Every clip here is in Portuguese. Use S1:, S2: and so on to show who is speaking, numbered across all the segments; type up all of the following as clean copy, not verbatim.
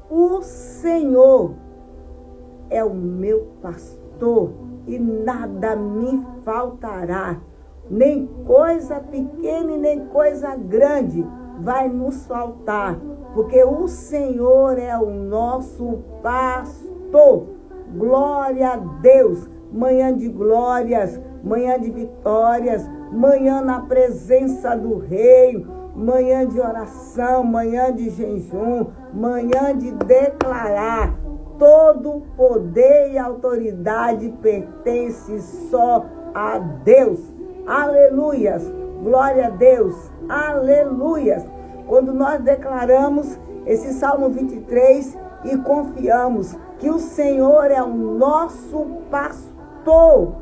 S1: O Senhor é o meu pastor e nada me faltará. Nem coisa pequena e nem coisa grande vai nos faltar, porque o Senhor é o nosso pastor. Glória a Deus. Manhã de glórias, manhã de vitórias, manhã na presença do Rei, manhã de oração, manhã de jejum, manhã de declarar: todo poder e autoridade pertence só a Deus. Aleluias, glória a Deus, aleluias. Quando nós declaramos esse Salmo 23 e confiamos que o Senhor é o nosso pastor,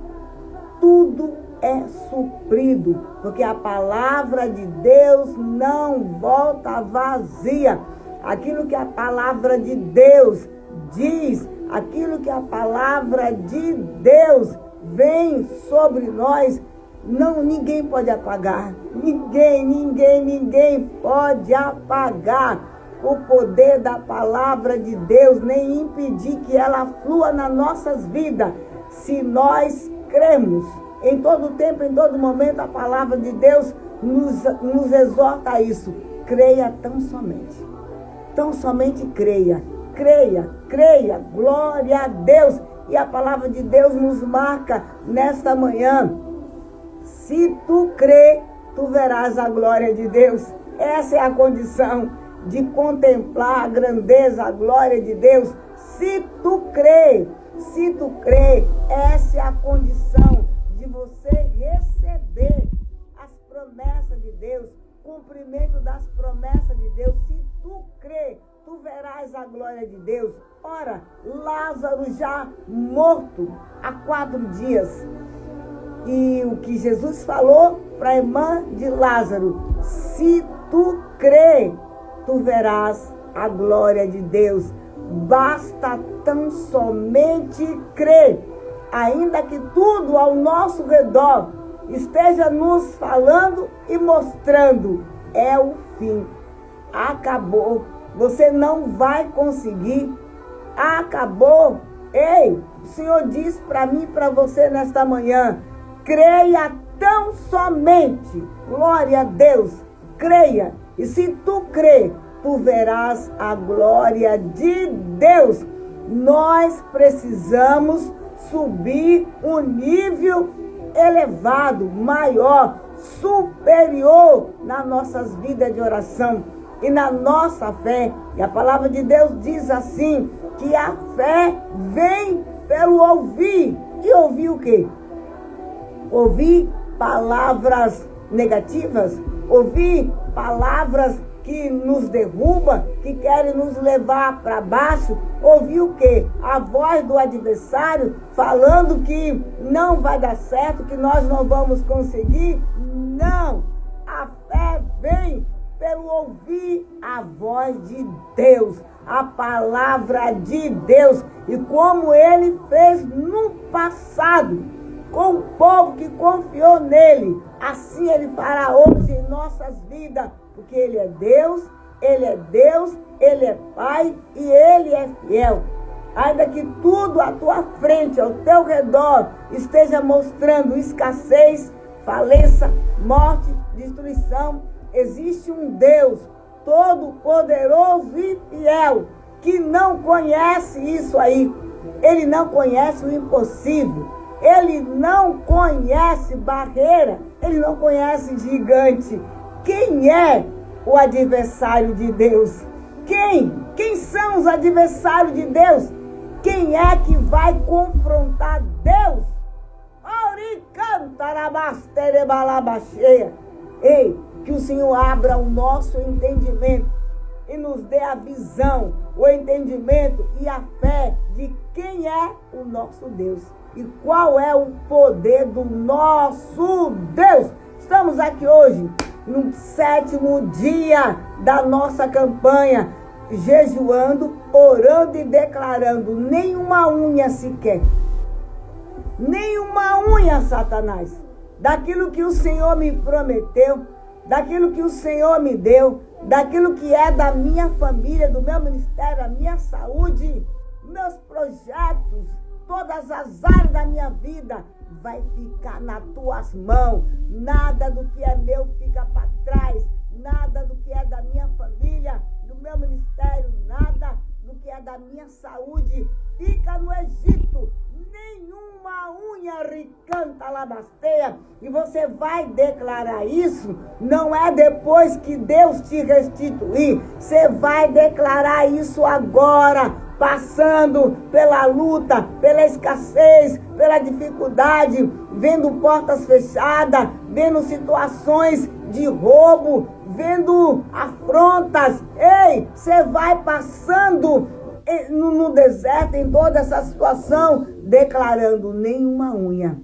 S1: tudo é suprido, porque a palavra de Deus não volta vazia. Aquilo que a palavra de Deus diz, aquilo que a palavra de Deus vem sobre nós, ninguém pode apagar. Ninguém pode apagar o poder da palavra de Deus, nem impedir que ela flua nas nossas vidas. Se nós cremos, em todo tempo, em todo momento, a palavra de Deus nos exorta a isso. Creia tão somente. Tão somente creia. Creia. Glória a Deus. E a palavra de Deus nos marca nesta manhã. Se tu crê, tu verás a glória de Deus. Essa é a condição de contemplar a grandeza, a glória de Deus. Se tu crê, essa é a condição de você receber as promessas de Deus, cumprimento das promessas de Deus. Se tu crê, tu verás a glória de Deus. Ora, Lázaro já morto há 4 dias. E o que Jesus falou para a irmã de Lázaro: se tu crê, tu verás a glória de Deus. Basta tão somente crer. Ainda que tudo ao nosso redor esteja nos falando e mostrando: é o fim, acabou, você não vai conseguir, acabou. Ei, o Senhor diz para mim e para você nesta manhã: creia tão somente. Glória a Deus, creia. E se tu crer, tu verás a glória de Deus. Nós precisamos subir um nível elevado, maior, superior nas nossas vidas de oração e na nossa fé. E a palavra de Deus diz assim, que a fé vem pelo ouvir. E ouvir o quê? Ouvir palavras negativas, ouvir palavras que nos derruba, que querem nos levar para baixo. Ouvir o quê? A voz do adversário falando que não vai dar certo, que nós não vamos conseguir. Não! A fé vem pelo ouvir a voz de Deus, a palavra de Deus. E como ele fez no passado, com o povo que confiou nele, assim ele fará hoje em nossas vidas, porque ele é Deus, ele é Pai e ele é fiel. Ainda que tudo à tua frente, ao teu redor, esteja mostrando escassez, falência, morte, destruição, existe um Deus todo-poderoso e fiel, que não conhece isso aí. Ele não conhece o impossível. Ele não conhece barreira, ele não conhece gigante. Quem é o adversário de Deus? Quem são os adversários de Deus? Quem é que vai confrontar Deus? Ei, que o Senhor abra o nosso entendimento e nos dê a visão, o entendimento e a fé de quem é o nosso Deus. E qual é o poder do nosso Deus? Estamos aqui hoje, no 7º dia da nossa campanha, jejuando, orando e declarando: nenhuma unha sequer, nenhuma unha, Satanás, daquilo que o Senhor me prometeu, daquilo que o Senhor me deu, daquilo que é da minha família, do meu ministério, a minha saúde, meus projetos, todas as áreas da minha vida, vai ficar nas tuas mãos. Nada do que é meu fica para trás. Nada do que é da minha família, do meu ministério, nada do que é da minha saúde fica no Egito. Nenhuma unha ricanta labasteia. E você vai declarar isso, não é depois que Deus te restituir. Você vai declarar isso agora, passando pela luta, pela escassez, pela dificuldade, vendo portas fechadas, vendo situações de roubo, vendo afrontas. Ei, você vai passando no deserto, em toda essa situação, declarando: nenhuma unha,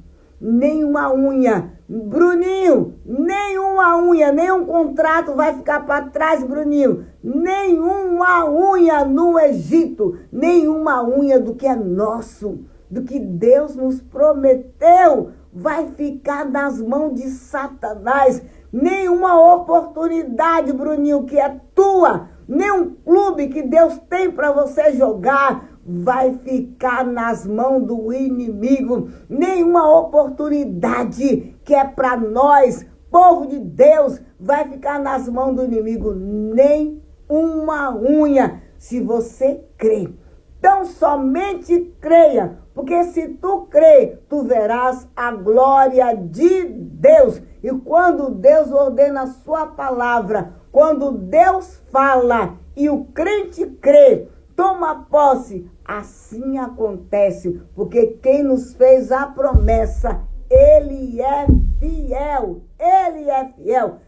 S1: Bruninho, nenhuma unha, nenhum contrato vai ficar para trás, Bruninho, nenhuma unha no Egito, nenhuma unha do que é nosso, do que Deus nos prometeu, vai ficar nas mãos de Satanás. Nenhuma oportunidade, Bruninho, que é tua, nenhum clube que Deus tem para você jogar vai ficar nas mãos do inimigo. Nenhuma oportunidade que é para nós, povo de Deus, vai ficar nas mãos do inimigo. Nem uma unha, se você crê. Então somente creia, porque se tu crê, tu verás a glória de Deus. E quando Deus ordena a sua palavra, quando Deus fala e o crente crê, toma posse, assim acontece, porque quem nos fez a promessa, ele é fiel,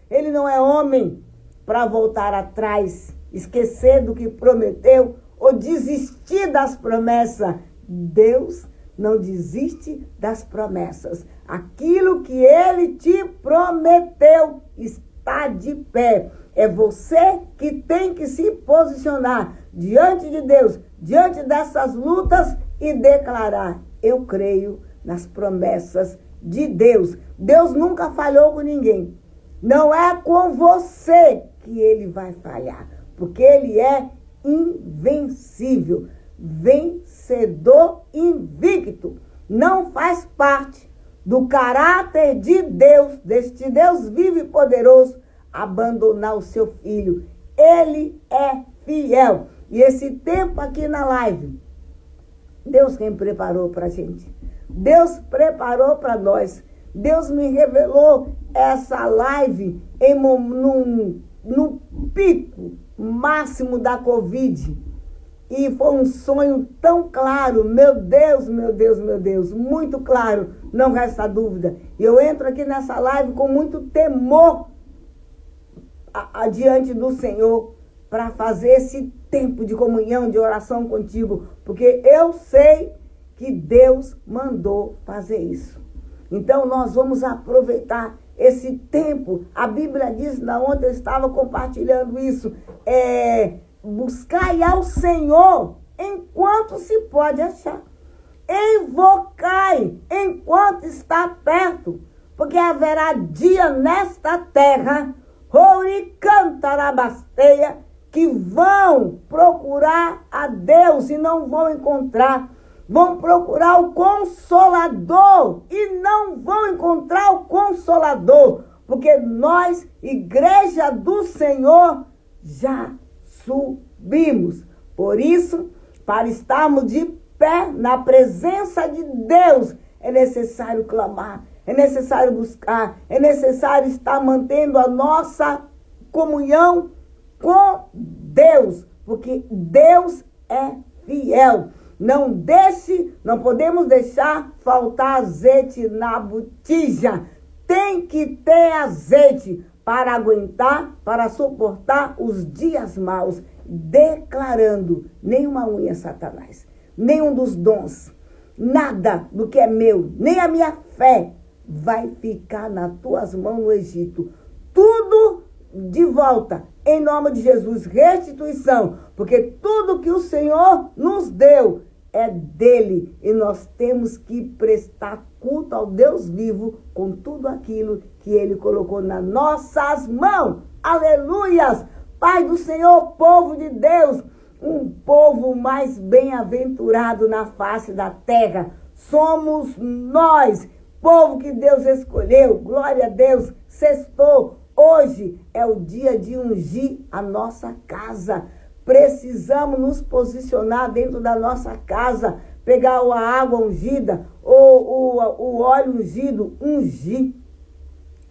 S1: ele não é homem para voltar atrás, esquecer do que prometeu ou desistir das promessas. Deus não desiste das promessas. Aquilo que ele te prometeu está de pé. É você que tem que se posicionar diante de Deus, diante dessas lutas e declarar: eu creio nas promessas de Deus. Deus nunca falhou com ninguém. Não é com você que ele vai falhar, porque ele é invencível, vencedor invicto. Não faz parte do caráter de Deus, deste Deus vivo e poderoso, abandonar o seu filho. Ele é fiel. E esse tempo aqui na live, Deus quem preparou para a gente. Deus preparou para nós. Deus me revelou essa live no pico máximo da Covid. E foi um sonho tão claro, meu Deus, muito claro, não resta dúvida. E eu entro aqui nessa live com muito temor diante do Senhor para fazer esse tempo de comunhão, de oração contigo, porque eu sei que Deus mandou fazer isso. Então nós vamos aproveitar esse tempo. A Bíblia diz, ontem eu estava compartilhando isso, buscai ao Senhor enquanto se pode achar. Invocai enquanto está perto, porque haverá dia nesta terra, Cantarabastéia, que vão procurar a Deus e não vão encontrar. Vão procurar o Consolador e não vão encontrar o Consolador, porque nós, igreja do Senhor, já subimos. Por isso, para estarmos de pé na presença de Deus, é necessário clamar, é necessário buscar, é necessário estar mantendo a nossa comunhão com Deus, porque Deus é fiel. Não podemos deixar faltar azeite na botija. Tem que ter azeite para aguentar, para suportar os dias maus, declarando: nenhuma unha, Satanás, nenhum dos dons, nada do que é meu, nem a minha fé vai ficar nas tuas mãos no Egito. Tudo de volta, em nome de Jesus, restituição, porque tudo que o Senhor nos deu é dele, e nós temos que prestar culto ao Deus vivo com tudo aquilo que ele colocou nas nossas mãos. Aleluias! paz do Senhor, povo de Deus, um povo mais bem-aventurado na face da terra. Somos nós, povo que Deus escolheu. Glória a Deus, sextou. Hoje é o dia de ungir a nossa casa. Precisamos nos posicionar dentro da nossa casa, pegar a água ungida ou o óleo ungido, ungir,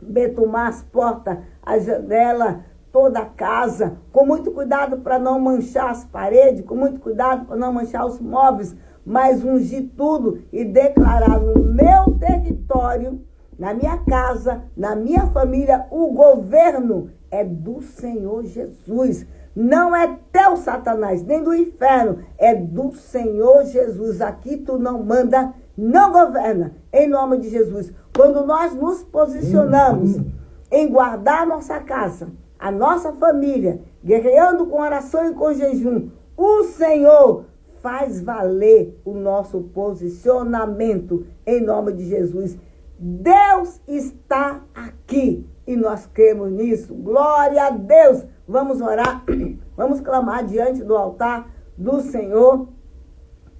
S1: betumar as portas, a janela, toda a casa, com muito cuidado para não manchar as paredes, com muito cuidado para não manchar os móveis, mas ungir tudo e declarar no meu território, na minha casa, na minha família, o governo é do Senhor Jesus. Não é teu, Satanás, nem do inferno, é do Senhor Jesus. Aqui tu não manda, não governa, em nome de Jesus. Quando nós nos posicionamos em guardar nossa casa, a nossa família, guerreando com oração e com jejum, o Senhor faz valer o nosso posicionamento, em nome de Jesus. Deus está aqui e nós cremos nisso. Glória a Deus. Vamos orar, vamos clamar diante do altar do Senhor.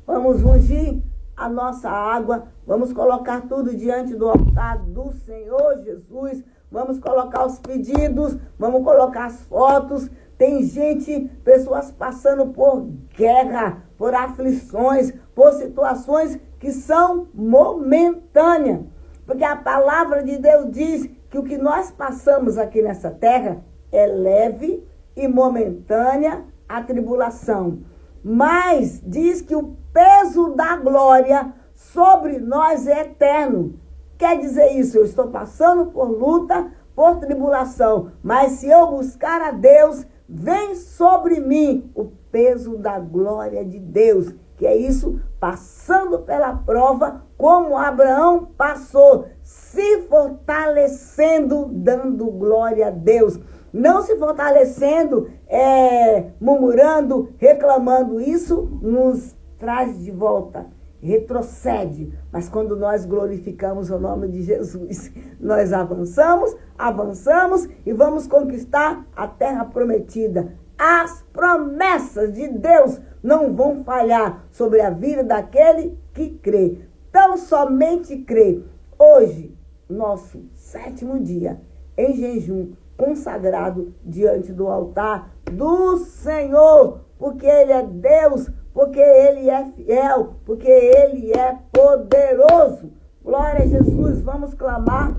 S1: Vamos ungir a nossa água. Vamos colocar tudo diante do altar do Senhor Jesus. Vamos colocar os pedidos, vamos colocar as fotos. Tem gente, pessoas passando por guerra, por aflições, por situações que são momentâneas. Porque a palavra de Deus diz que o que nós passamos aqui nessa terra é leve e momentânea a tribulação. Mas diz que o peso da glória sobre nós é eterno. Quer dizer isso, eu estou passando por luta, por tribulação, mas se eu buscar a Deus, vem sobre mim o peso da glória de Deus. Que é isso, passando pela prova, como Abraão passou, se fortalecendo, dando glória a Deus. Não se fortalecendo, murmurando, reclamando. Isso nos traz de volta, retrocede. Mas quando nós glorificamos o nome de Jesus, nós avançamos e vamos conquistar a terra prometida. As promessas de Deus não vão falhar sobre a vida daquele que crê. Tão somente crê. Hoje, nosso 7º dia em jejum, consagrado diante do altar do Senhor, porque Ele é Deus, porque Ele é fiel, porque Ele é poderoso. Glória a Jesus, vamos clamar,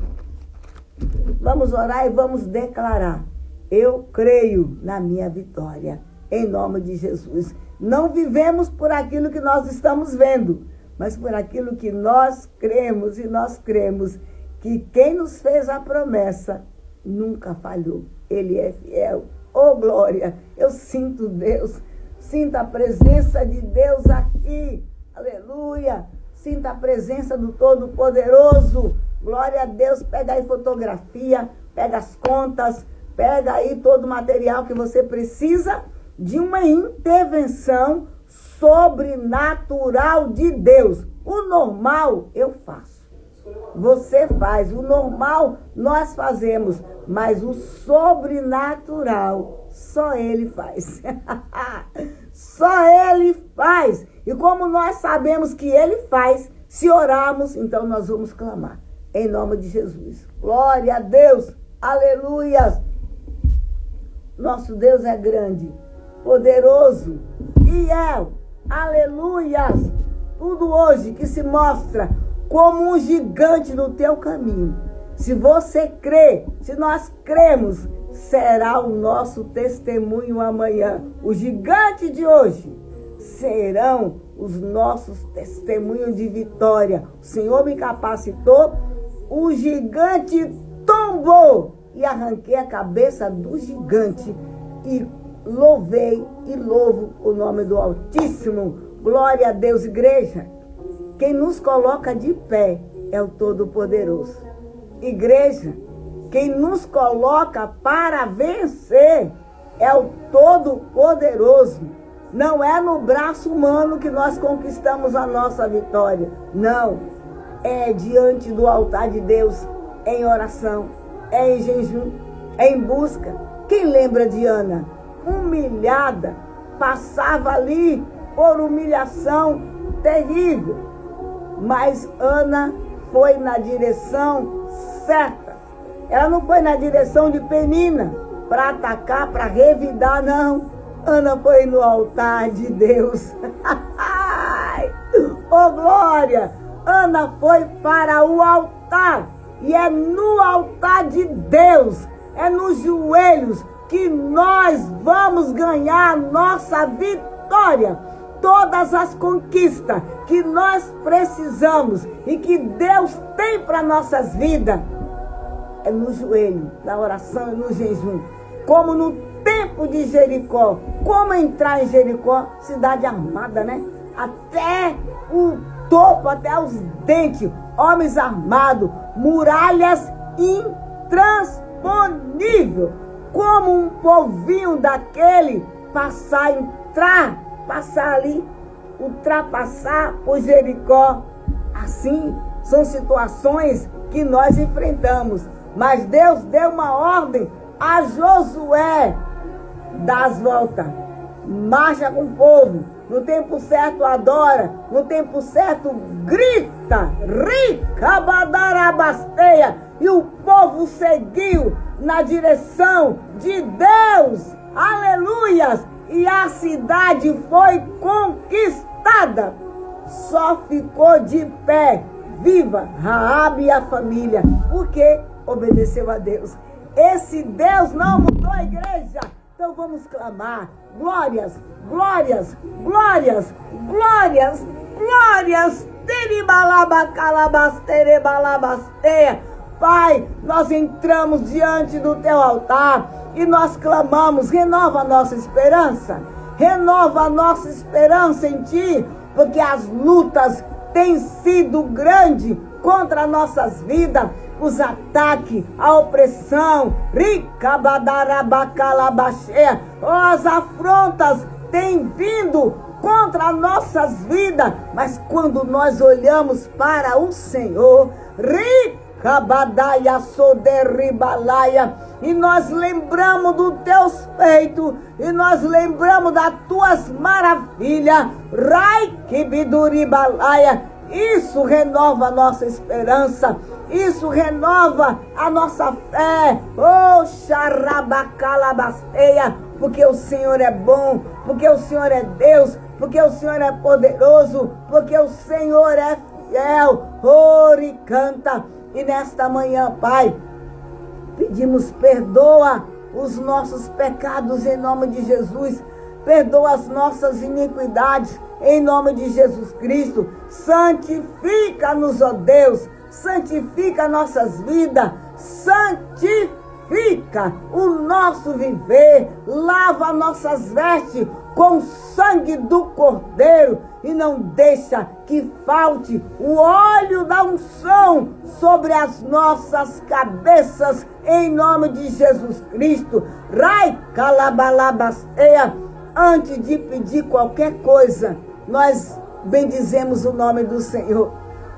S1: vamos orar e vamos declarar. Eu creio na minha vitória, em nome de Jesus. Não vivemos por aquilo que nós estamos vendo, mas por aquilo que nós cremos, e nós cremos que quem nos fez a promessa nunca falhou. Ele é fiel. Oh, glória! Eu sinto Deus, sinto a presença de Deus aqui. Aleluia! Sinto a presença do Todo-Poderoso. Glória a Deus. Pega aí fotografia, pega as contas, pega aí todo o material que você precisa de uma intervenção sobrenatural de Deus. O normal eu faço. Você faz. O normal nós fazemos. Mas o sobrenatural só Ele faz. Só Ele faz. E como nós sabemos que Ele faz, se orarmos, então nós vamos clamar. Em nome de Jesus. Glória a Deus. Aleluia. Nosso Deus é grande, poderoso, fiel. Aleluias. Tudo hoje que se mostra como um gigante no teu caminho. Se você crê, se nós cremos, será o nosso testemunho amanhã. O gigante de hoje serão os nossos testemunhos de vitória. O Senhor me capacitou, o gigante tombou e arranquei a cabeça do gigante e louvei e louvo o nome do Altíssimo. Glória a Deus, igreja. Quem nos coloca de pé é o Todo-Poderoso. Igreja, quem nos coloca para vencer é o Todo-Poderoso. Não é no braço humano que nós conquistamos a nossa vitória. Não. É diante do altar de Deus, em oração, é em jejum, é em busca. Quem lembra de Ana? humilhada, passava ali por humilhação terrível. Mas Ana foi na direção certa. Ela não foi na direção de Penina para atacar, para revidar, não. Ana foi no altar de Deus. Oh, glória! Ana foi para o altar. E é no altar de Deus, é nos joelhos, que nós vamos ganhar a nossa vitória. Todas as conquistas que nós precisamos e que Deus tem para nossas vidas, é no joelho, na oração e no jejum. Como no tempo de Jericó. Como entrar em Jericó? Cidade armada, né? Até o topo, até os dentes. Homens armados. Muralhas intransponíveis. Como um povinho daquele passar ali, ultrapassar por Jericó. Assim, são situações que nós enfrentamos. Mas Deus deu uma ordem a Josué: dá as voltas, marcha com o povo, no tempo certo adora, no tempo certo grita, ricabadarabasteia, e o povo seguiu na direção de Deus, aleluias, e a cidade foi conquistada. Só ficou de pé, viva, Raabe e a família, porque obedeceu a Deus. Esse Deus não mudou a igreja. Então vamos clamar: glórias, glórias, glórias, glórias, glórias. Pai, nós entramos diante do teu altar e nós clamamos: renova a nossa esperança. Renova a nossa esperança em ti, porque as lutas têm sido grandes contra nossas vidas. Os ataques, a opressão, as afrontas têm vindo contra nossas vidas, mas quando nós olhamos para o Senhor, e nós lembramos dos teus feitos, e nós lembramos das tuas maravilhas, isso renova a nossa esperança, isso renova a nossa fé. Oh, xarabacalabasteia, porque o Senhor é bom, porque o Senhor é Deus, porque o Senhor é poderoso, porque o Senhor é fiel. Ore, canta. E nesta manhã, Pai, pedimos: perdoa os nossos pecados em nome de Jesus. Perdoa as nossas iniquidades em nome de Jesus Cristo. Santifica-nos, ó Deus. Santifica nossas vidas. Santifica o nosso viver. Lava nossas vestes com o sangue do Cordeiro. E não deixa que falte o óleo da unção sobre as nossas cabeças, em nome de Jesus Cristo. Rai calabalabasteia. Antes de pedir qualquer coisa, nós bendizemos o nome do Senhor.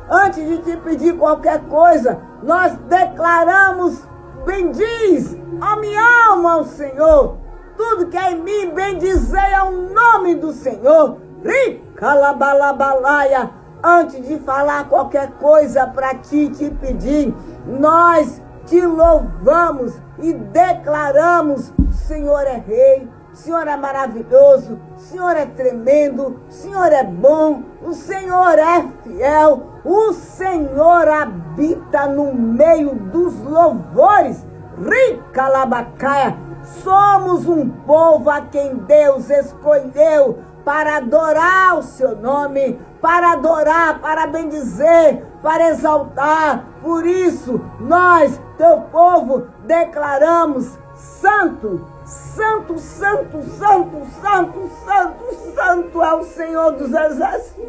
S1: Antes de te pedir qualquer coisa, nós declaramos: bendiz a minha alma ao Senhor. Tudo que é em mim, bendizei ao nome do Senhor. Ricalabalabalaia. Antes de falar qualquer coisa para te pedir, nós te louvamos e declaramos: o Senhor é rei, o Senhor é maravilhoso, o Senhor é tremendo, o Senhor é bom, o Senhor é fiel, o Senhor habita no meio dos louvores. Ricalabacaia. Somos um povo a quem Deus escolheu para adorar o seu nome, para adorar, para bendizer, para exaltar. Por isso, nós, teu povo, declaramos: santo, santo, santo, santo, santo, santo, santo é o Senhor dos exércitos.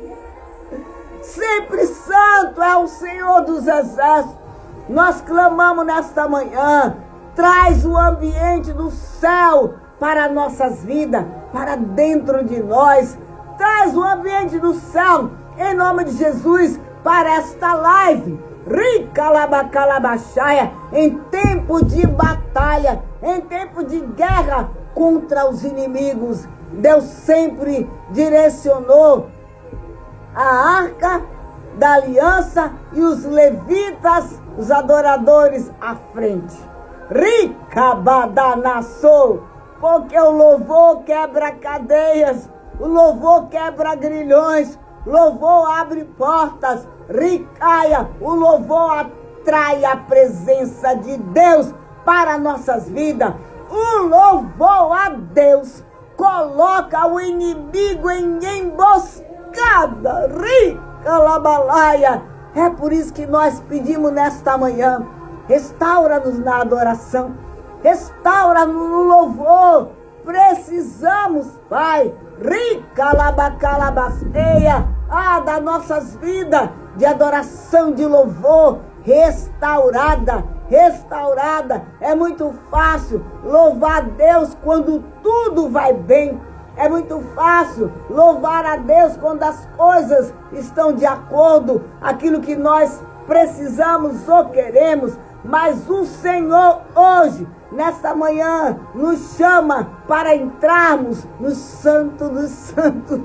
S1: Sempre santo é o Senhor dos exércitos. Nós clamamos nesta manhã: traz o ambiente do céu para nossas vidas, para dentro de nós. Traz o ambiente do céu, em nome de Jesus, para esta live. Ricalabacalabaxaia. Em tempo de batalha, em tempo de guerra, contra os inimigos. Deus sempre direcionou a arca da aliança e os levitas, os adoradores, à frente. Ricabadanassou, porque o louvor quebra cadeias, o louvor quebra grilhões, o louvor abre portas. Ricaia, o louvor atrai a presença de Deus para nossas vidas. O louvor a Deus coloca o inimigo em emboscada. Ricalabalaia. É por isso que nós pedimos nesta manhã: restaura-nos na adoração, restaura-nos no louvor. Precisamos, Pai, ricalabacalabasteia, das nossas vidas de adoração, de louvor, restaurada. É muito fácil louvar a Deus quando tudo vai bem. É muito fácil louvar a Deus quando as coisas estão de acordo, aquilo que nós precisamos ou queremos. Mas o Senhor hoje, nesta manhã, nos chama para entrarmos no Santo dos Santos.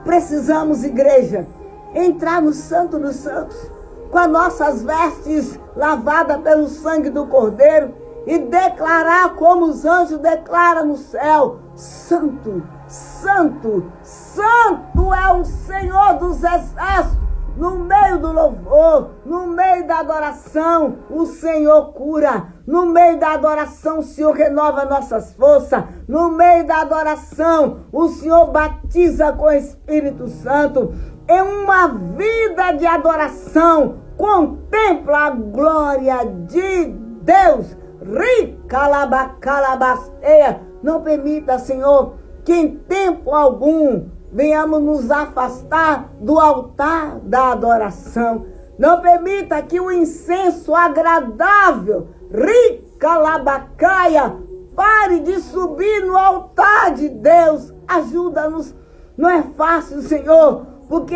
S1: Precisamos, igreja, entrar no Santo dos Santos, com as nossas vestes lavadas pelo sangue do Cordeiro, e declarar como os anjos declaram no céu: Santo, Santo, Santo é o Senhor dos exércitos. No meio do louvor, no meio da adoração, o Senhor cura. No meio da adoração, o Senhor renova nossas forças. No meio da adoração, o Senhor batiza com o Espírito Santo. Em uma vida de adoração, contempla a glória de Deus. Ricalabacalabasteia. Não permita, Senhor, que em tempo algum venhamos nos afastar do altar da adoração. Não permita que o incenso agradável, ricalabacaia, pare de subir no altar de Deus. Ajuda-nos. Não é fácil, Senhor, porque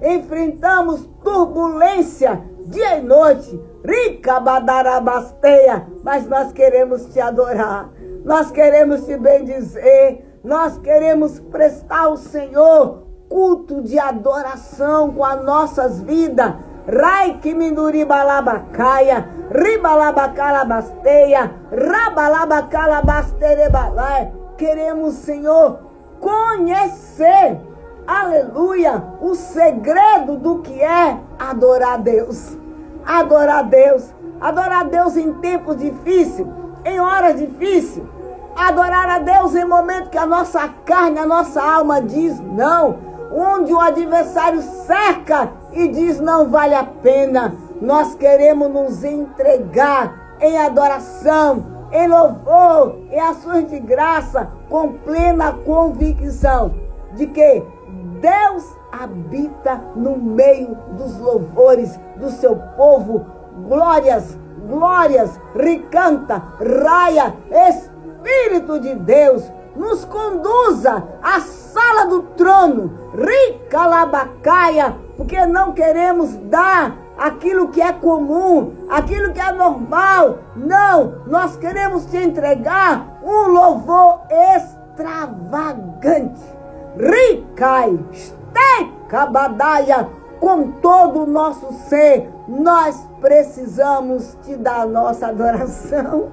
S1: enfrentamos turbulência dia e noite. Ricabadarabasteia, mas nós queremos te adorar. Nós queremos te bendizer. Nós queremos prestar ao Senhor culto de adoração com as nossas vidas. Raikiminduribalabacaia, ribalabacalabasteia, rabalabacalabasterebalai. Queremos, Senhor, conhecer, aleluia, o segredo do que é adorar a Deus. Adorar a Deus. Adorar a Deus em tempos difíceis, em horas difíceis. Adorar a Deus em momento que a nossa carne, a nossa alma diz não. Onde o adversário cerca e diz não vale a pena. Nós queremos nos entregar em adoração, em louvor, em ações de graça, com plena convicção de que Deus habita no meio dos louvores do seu povo. Glórias, glórias, ricanta, raia, Espírito de Deus, nos conduza à sala do trono, ricalabacaia, porque não queremos dar aquilo que é comum, aquilo que é normal. Não, nós queremos te entregar um louvor extravagante. Ricai, estecabadaia, com todo o nosso ser, nós precisamos te dar a nossa adoração,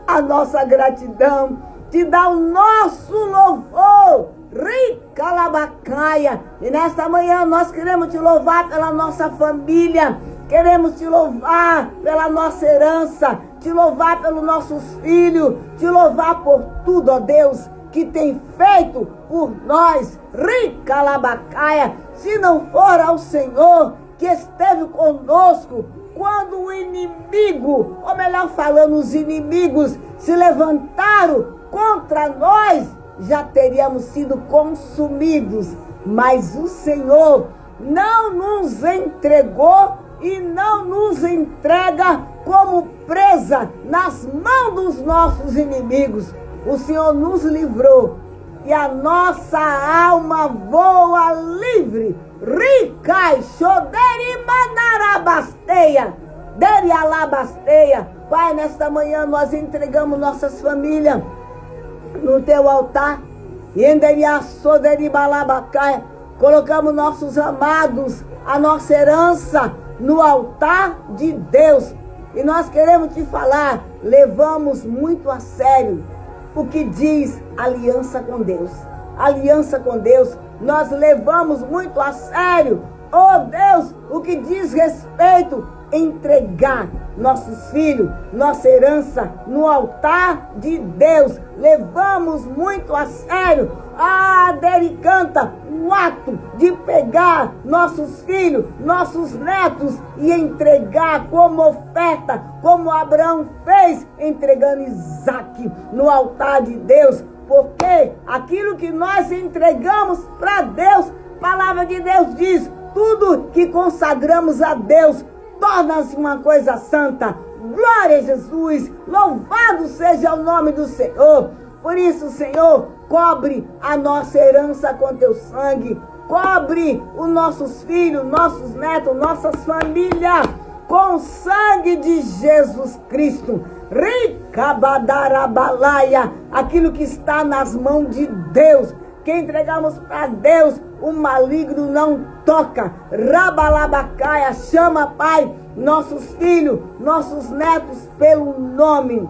S1: a nossa gratidão, te dar o nosso louvor, ricalabacaia. E nesta manhã nós queremos te louvar pela nossa família, queremos te louvar pela nossa herança, te louvar pelos nossos filhos, te louvar por tudo, ó Deus, que tem feito por nós, ricalabacaia. Se não for ao Senhor que esteve conosco, quando o inimigo, ou melhor falando, os inimigos se levantaram contra nós, já teríamos sido consumidos. Mas o Senhor não nos entregou e não nos entrega como presa nas mãos dos nossos inimigos. O Senhor nos livrou e a nossa alma voa livre. Ricai, xoderi, manarabasteia. Dere alabasteia. Pai, nesta manhã nós entregamos nossas famílias no teu altar. Colocamos nossos amados, a nossa herança no altar de Deus. E nós queremos te falar, levamos muito a sério o que diz aliança com Deus. Aliança com Deus, nós levamos muito a sério, oh Deus, o que diz respeito a entregar nossos filhos, nossa herança no altar de Deus. Levamos muito a sério, Dere canta, o ato de pegar nossos filhos, nossos netos e entregar como oferta, como Abraão fez, entregando Isaque no altar de Deus. Porque aquilo que nós entregamos para Deus, a palavra de Deus diz, tudo que consagramos a Deus torna-se uma coisa santa. Glória a Jesus, louvado seja o nome do Senhor. Por isso, Senhor, cobre a nossa herança com teu sangue, cobre os nossos filhos, nossos netos, nossas famílias, com o sangue de Jesus Cristo. Ricabadarabalaya, aquilo que está nas mãos de Deus, que entregamos para Deus, o maligno não toca. Rabalabacaia, chama, Pai, nossos filhos, nossos netos pelo nome.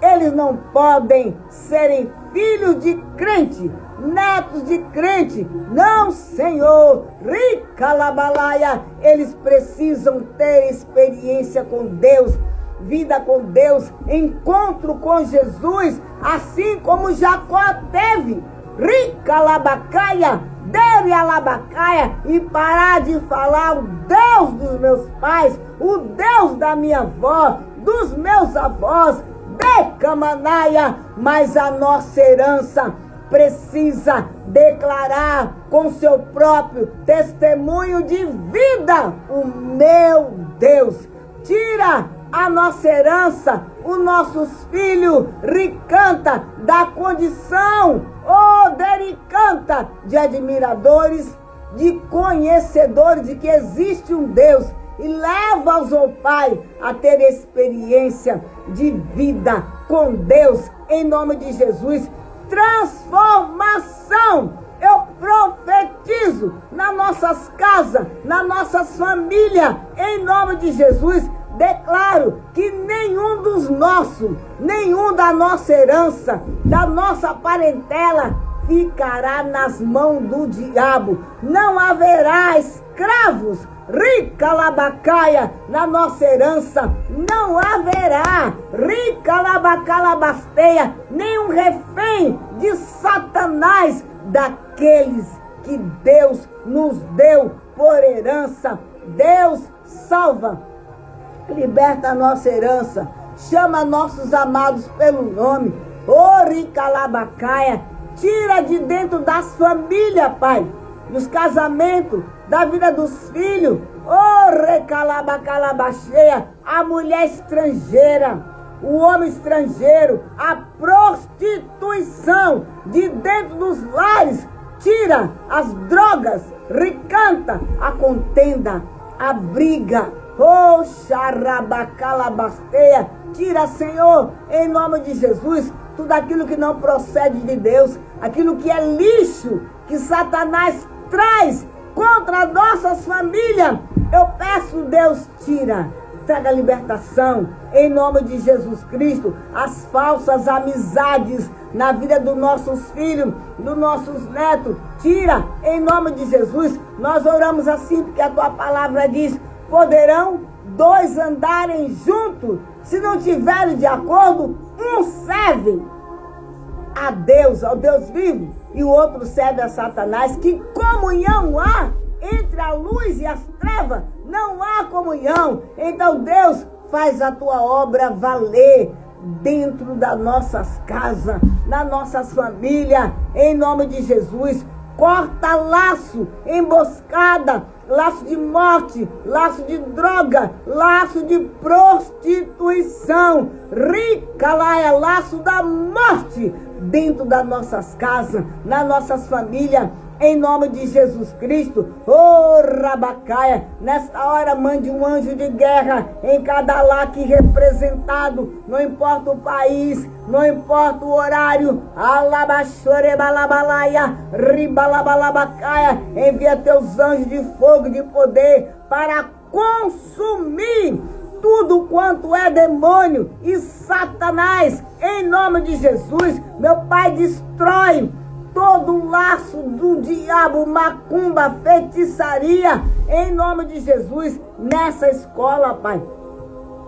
S1: Eles não podem serem filhos de crente, netos de crente. Não, Senhor. Ricalabalaia, eles precisam ter experiência com Deus, vida com Deus, encontro com Jesus, assim como Jacó teve. Ricalabacaia, Dere alabacaia, e parar de falar o Deus dos meus pais, o Deus da minha avó, dos meus avós, Decamanaia, mas a nossa herança precisa declarar com seu próprio testemunho de vida, o meu Deus. Tira a nossa herança, os nossos filhos, ricanta da condição, dericanta de admiradores, de conhecedores de que existe um Deus, e leva-os, ó Pai, a ter experiência de vida com Deus, em nome de Jesus. Transformação, eu profetizo nas nossas casas, nas nossas famílias, em nome de Jesus. Declaro que nenhum dos nossos, nenhum da nossa herança, da nossa parentela, ficará nas mãos do diabo. Não haverá escravos, ricalabacaia, na nossa herança. Não haverá, ricalabacalabasteia, nenhum refém de Satanás, daqueles que Deus nos deu por herança. Deus salva, liberta a nossa herança, chama nossos amados pelo nome, ricalabacaia, tira de dentro das famílias, Pai, dos casamentos, da vida dos filhos, recalabacalabacheia, a mulher estrangeira, o homem estrangeiro, a prostituição de dentro dos lares, tira as drogas, ricanta a contenda, a briga, xarabacalabasteia, tira, Senhor, em nome de Jesus, tudo aquilo que não procede de Deus, aquilo que é lixo, que Satanás traz contra nossas famílias. Eu peço, Deus, tira, traga libertação, em nome de Jesus Cristo, as falsas amizades na vida dos nossos filhos, dos nossos netos, tira, em nome de Jesus. Nós oramos assim, porque a tua palavra diz, poderão dois andarem juntos, se não tiverem de acordo, um serve a Deus, ao Deus vivo, e o outro serve a Satanás. Que comunhão há entre a luz e as trevas? Não há comunhão. Então Deus, faz a tua obra valer dentro das nossas casas, nas nossas famílias, em nome de Jesus. Corta laço, emboscada, laço de morte, laço de droga, laço de prostituição, ricalaia, laço da morte dentro das nossas casas, nas nossas famílias, em nome de Jesus Cristo. Oh, Rabacaia, nesta hora mande um anjo de guerra em cada lar aqui representado, não importa o país, não importa o horário. Alabaxorebalabalaia, ribalabalabacaia, envia teus anjos de fogo, de poder, para consumir tudo quanto é demônio e Satanás, em nome de Jesus. Meu Pai, destrói todo o laço do diabo, macumba, feitiçaria, em nome de Jesus, nessa escola, Pai.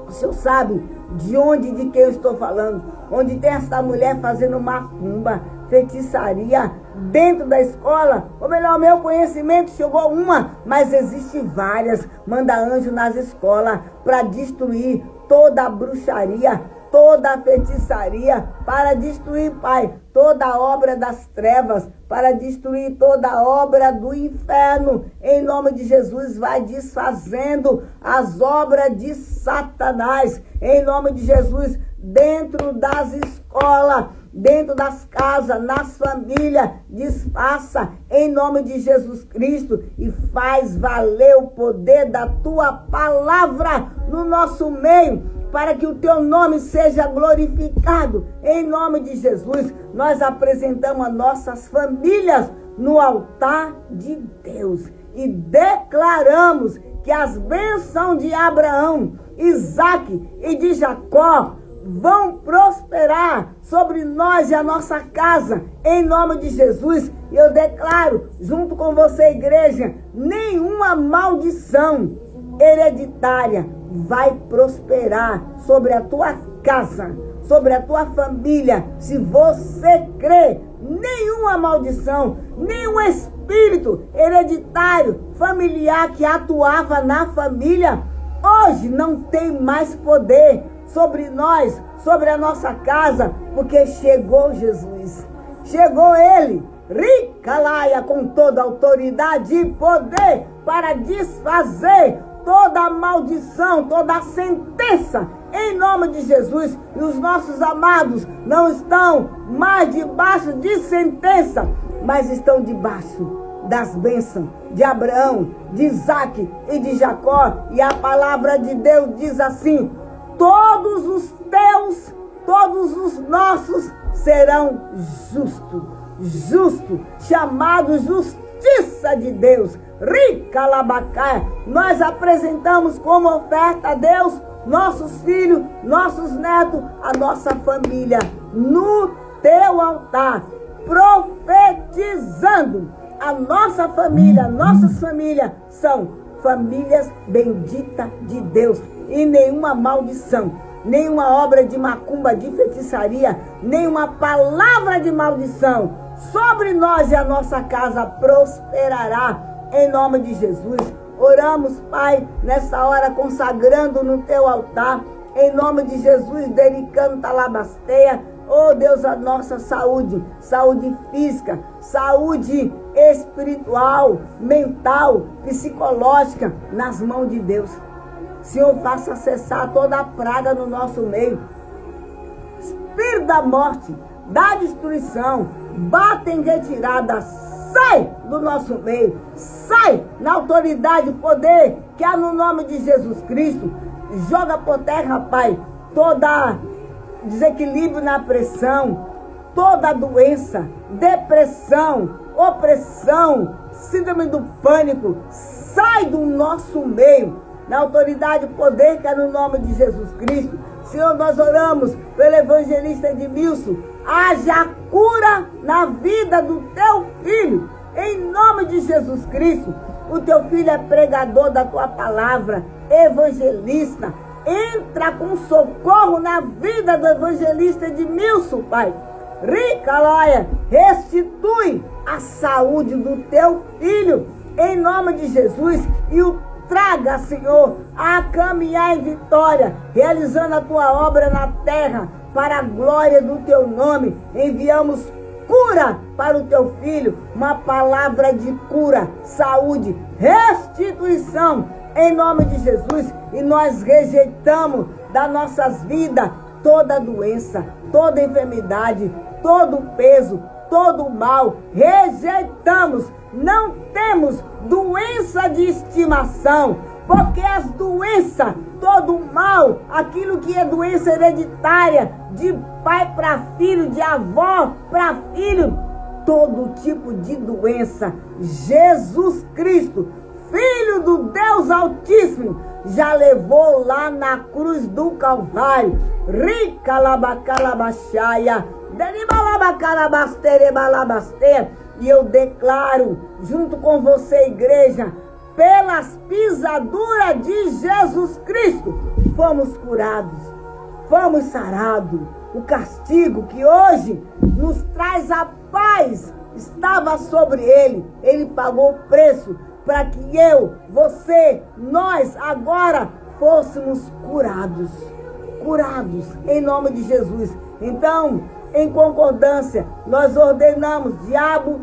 S1: O Senhor sabe de onde, de quem eu estou falando, onde tem essa mulher fazendo macumba, feitiçaria dentro da escola. Ou melhor, meu conhecimento chegou uma, mas existe várias. Manda anjo nas escolas para destruir toda a bruxaria, toda a feitiçaria, para destruir, Pai, toda a obra das trevas, para destruir toda a obra do inferno. Em nome de Jesus, vai desfazendo as obras de Satanás. Em nome de Jesus, dentro das escolas, dentro das casas, nas famílias, desfaça em nome de Jesus Cristo e faz valer o poder da tua palavra no nosso meio, para que o teu nome seja glorificado. Em nome de Jesus, nós apresentamos as nossas famílias no altar de Deus e declaramos que as bênçãos de Abraão, Isaque e de Jacó vão prosperar sobre nós e a nossa casa, em nome de Jesus. E eu declaro, junto com você, igreja, nenhuma maldição hereditária vai prosperar sobre a tua casa, sobre a tua família. Se você crê, nenhuma maldição, nenhum espírito hereditário, familiar que atuava na família, hoje não tem mais poder sobre nós, sobre a nossa casa, porque chegou Jesus, chegou Ele, Ricalaia, com toda autoridade e poder para desfazer toda a maldição, toda a sentença, em nome de Jesus. E os nossos amados não estão mais debaixo de sentença, mas estão debaixo das bênçãos de Abraão, de Isaque e de Jacó. E a palavra de Deus diz assim: todos os teus, todos os nossos serão justos, chamados justiça de Deus. Ricalabacá, nós apresentamos como oferta a Deus nossos filhos, nossos netos, a nossa família no teu altar, profetizando. A nossa família, nossas famílias são famílias benditas de Deus, e nenhuma maldição, nenhuma obra de macumba, de feitiçaria, nenhuma palavra de maldição sobre nós e a nossa casa prosperará, em nome de Jesus. Oramos, Pai, nessa hora, consagrando no teu altar, em nome de Jesus, dedicando Talabasteia, oh Deus, a nossa saúde, saúde física, saúde espiritual, mental, psicológica, nas mãos de Deus. Senhor, faça cessar toda a praga no nosso meio. Espírito da morte, da destruição, bata em retirada, sai do nosso meio, sai na autoridade e poder que há no nome de Jesus Cristo. Joga por terra, Pai, toda desequilíbrio na pressão, toda doença, depressão, opressão, síndrome do pânico, sai do nosso meio, na autoridade e poder que é no nome de Jesus Cristo. Senhor, nós oramos pelo evangelista Edmilson, haja cura na vida do teu filho, em nome de Jesus Cristo. O teu filho é pregador da tua palavra, evangelista. Entra com socorro na vida do evangelista Edmilson, Pai. Ricalaia, restitui a saúde do teu filho, em nome de Jesus, e o traga, Senhor, a caminhar em vitória, realizando a tua obra na terra, para a glória do teu nome. Enviamos cura para o teu filho, uma palavra de cura, saúde, restituição, em nome de Jesus. E nós rejeitamos das nossas vidas toda doença, toda enfermidade, todo peso, todo mal, rejeitamos. Não temos doença de estimação, porque as doenças, todo mal, aquilo que é doença hereditária, de pai para filho, de avó para filho, todo tipo de doença, Jesus Cristo, Filho do Deus Altíssimo, já levou lá na cruz do Calvário. Rica labacalabaxaia, deribalabacalabasterebalabasteia. E eu declaro, junto com você, igreja, pelas pisaduras de Jesus Cristo, fomos curados, fomos sarados. O castigo que hoje nos traz a paz estava sobre ele. Ele pagou o preço para que eu, você, nós agora fôssemos curados. Curados em nome de Jesus. Então, em concordância, nós ordenamos, diabo,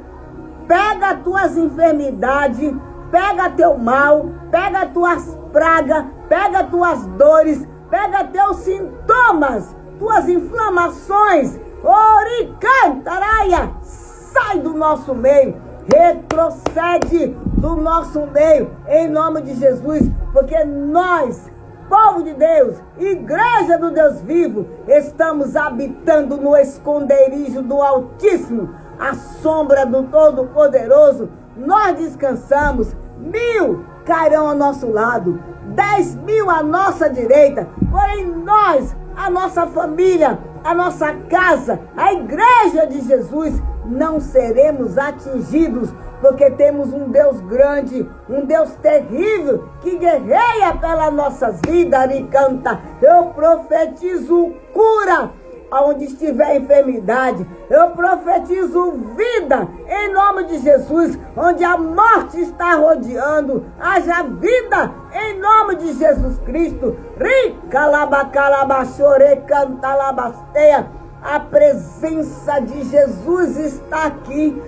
S1: pega as tuas enfermidades, pega teu mal, pega tuas pragas, pega tuas dores, pega teus sintomas, tuas inflamações, oricantaraia, sai do nosso meio, retrocede do nosso meio, em nome de Jesus, porque nós, povo de Deus, igreja do Deus vivo, estamos habitando no esconderijo do Altíssimo, à sombra do Todo-Poderoso. Nós descansamos. 1000 cairão ao nosso lado, 10.000 à nossa direita, porém nós, a nossa família, a nossa casa, a igreja de Jesus, não seremos atingidos, porque temos um Deus grande, um Deus terrível, que guerreia pelas nossas vidas. Aricanta, eu profetizo cura aonde estiver enfermidade, eu profetizo vida em nome de Jesus. Onde a morte está rodeando, haja vida em nome de Jesus Cristo. Rica labacalabachore cantalabasteia. A presença de Jesus está aqui.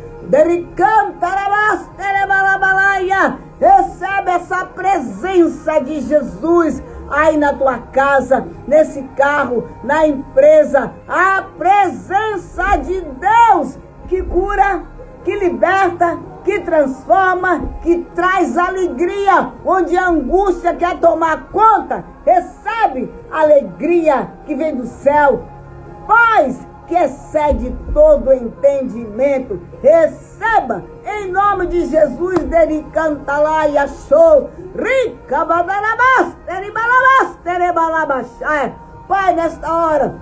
S1: Recebe essa presença de Jesus aí na tua casa, nesse carro, na empresa. A presença de Deus que cura, que liberta, que transforma, que traz alegria onde a angústia quer tomar conta. Recebe alegria que vem do céu, paz que excede todo entendimento. Receba em nome de Jesus. Dericanta lá e achou. Rica badarabas, teribalabas, terebalabachai. Pai, nesta hora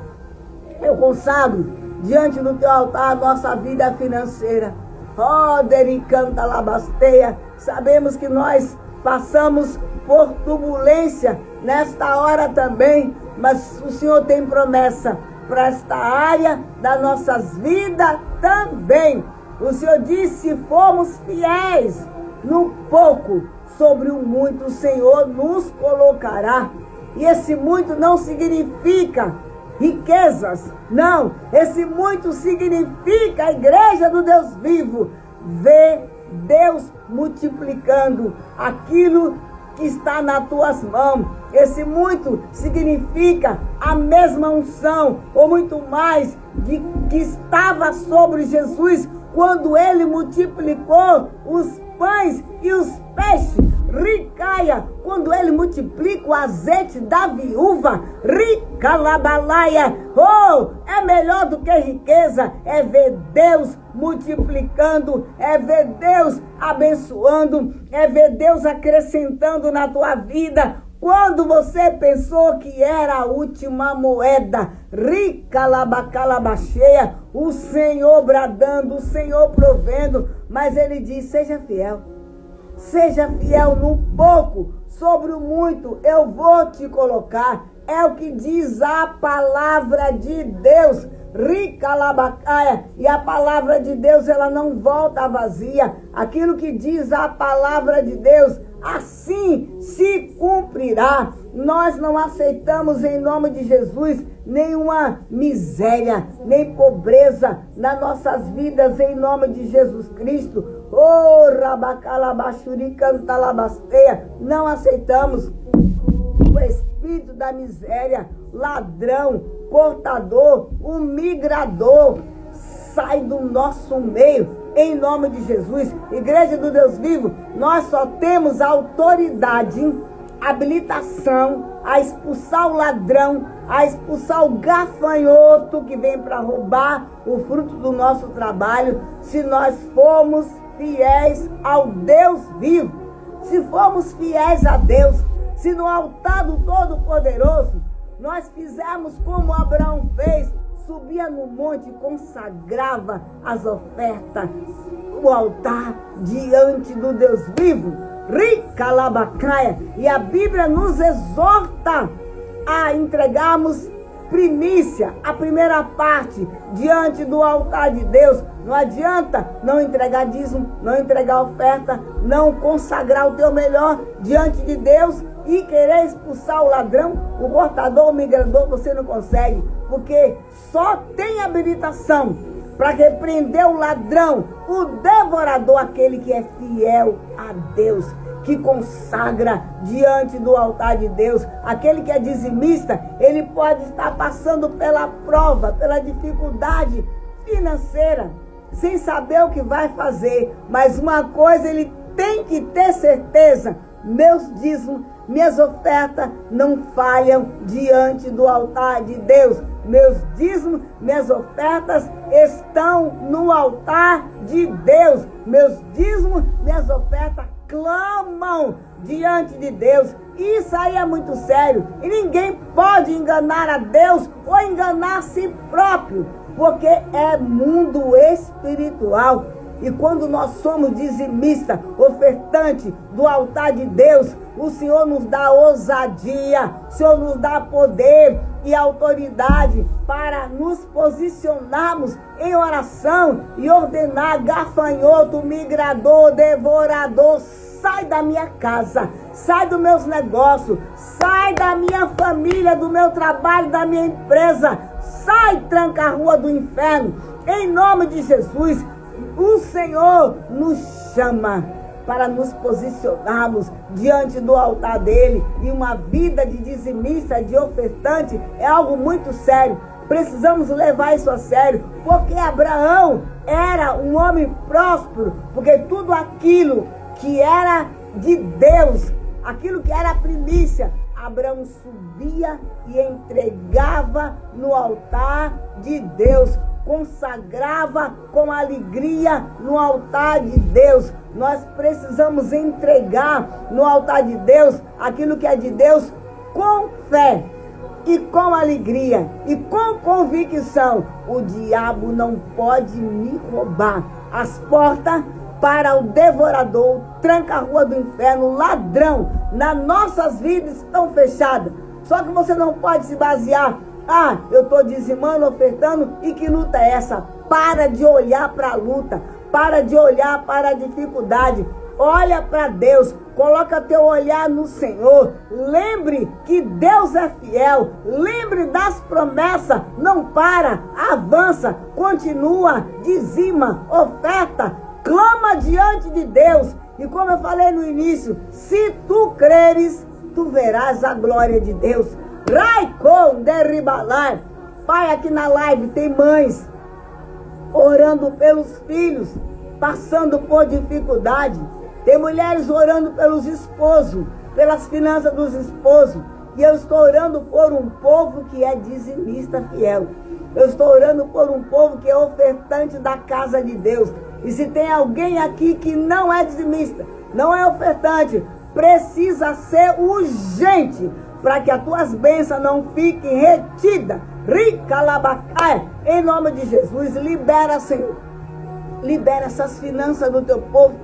S1: eu consagro diante do teu altar a nossa vida financeira. Oh, dericanta labasteia. Sabemos que nós passamos por turbulência nesta hora também, mas o Senhor tem promessa para esta área das nossas vidas também. O Senhor disse: se formos fiéis no pouco, sobre o muito o Senhor nos colocará. E esse muito não significa riquezas, não. Esse muito significa a igreja do Deus vivo. Ver Deus multiplicando aquilo que está nas tuas mãos. Esse muito significa a mesma unção, ou muito mais, de que estava sobre Jesus quando ele multiplicou os pães e os peixes. Ricaia, quando ele multiplica o azeite da viúva. Rica labalaia. Oh, é melhor do que riqueza. É ver Deus multiplicando, é ver Deus abençoando, é ver Deus acrescentando na tua vida. Quando você pensou que era a última moeda, rica labacalabacheia, o Senhor bradando, o Senhor provendo, mas ele diz: seja fiel. Seja fiel no pouco, sobre o muito eu vou te colocar. É o que diz a palavra de Deus. Rica labacaia. E a palavra de Deus, ela não volta vazia. Aquilo que diz a palavra de Deus, assim se cumprirá. Nós não aceitamos em nome de Jesus nenhuma miséria, nem pobreza nas nossas vidas em nome de Jesus Cristo. Oh, rabacalabachuri cantalabasteia. Não aceitamos o espírito da miséria, ladrão, cortador, o migrador. sai do nosso meio, em nome de Jesus. Igreja do Deus vivo, nós só temos autoridade, habilitação a expulsar o ladrão, a expulsar o gafanhoto que vem para roubar o fruto do nosso trabalho, se nós formos fiéis ao Deus vivo. Se formos fiéis a Deus, se no altar do Todo-Poderoso nós fizermos como Abraão fez, subia no monte e consagrava as ofertas, o altar diante do Deus vivo, rica labacaia. E a Bíblia nos exorta a entregarmos primícia, a primeira parte, diante do altar de Deus. Não adianta não entregar dízimo, não entregar oferta, não consagrar o teu melhor diante de Deus e querer expulsar o ladrão, o portador, o migrador. Você não consegue, porque só tem habilitação para repreender o ladrão, o devorador, aquele que é fiel a Deus, que consagra diante do altar de Deus. Aquele que é dizimista, ele pode estar passando pela prova, pela dificuldade financeira, sem saber o que vai fazer, mas uma coisa ele tem que ter certeza: meus dízimos, minhas ofertas não falham diante do altar de Deus. Meus dízimos, minhas ofertas estão no altar de Deus. Meus dízimos, minhas ofertas clamam diante de Deus. Isso aí é muito sério. E ninguém pode enganar a Deus ou enganar a si próprio, porque é mundo espiritual. E quando nós somos dizimistas, ofertante do altar de Deus, o Senhor nos dá ousadia, o Senhor nos dá poder e autoridade para nos posicionarmos em oração e ordenar: gafanhoto, migrador, devorador, sai da minha casa, sai dos meus negócios, sai da minha família, do meu trabalho, da minha empresa, sai, tranca a rua do inferno, em nome de Jesus. O Senhor nos chama para nos posicionarmos diante do altar dele. E uma vida de dizimista, de ofertante, é algo muito sério. Precisamos levar isso a sério, porque Abraão era um homem próspero, porque tudo aquilo que era de Deus, aquilo que era a primícia, Abraão subia e entregava no altar de Deus, consagrava com alegria no altar de Deus. Nós precisamos entregar no altar de Deus aquilo que é de Deus com fé e com alegria e com convicção. O diabo não pode me roubar. As portas para o devorador, tranca-rua do inferno, ladrão, nas nossas vidas estão fechadas. Só que você não pode se basear: ah, eu estou dizimando, ofertando, e que luta é essa? Para de olhar para a luta, para de olhar para a dificuldade. Olha para Deus, coloca teu olhar no Senhor. Lembre que Deus é fiel, lembre das promessas. Não para, avança, continua, dizima, oferta, clama diante de Deus. E como eu falei no início, se tu creres, tu verás a glória de Deus. Raicon derribalar. Pai, aqui na live tem mães orando pelos filhos, passando por dificuldade. Tem mulheres orando pelos esposos, pelas finanças dos esposos. E eu estou orando por um povo que é dizimista fiel. Eu estou orando por um povo que é ofertante da casa de Deus. E se tem alguém aqui que não é dizimista, não é ofertante, precisa ser urgente, para que as tuas bênçãos não fiquem retidas. Rica labacai, em nome de Jesus, libera, Senhor. Libera essas finanças do teu povo.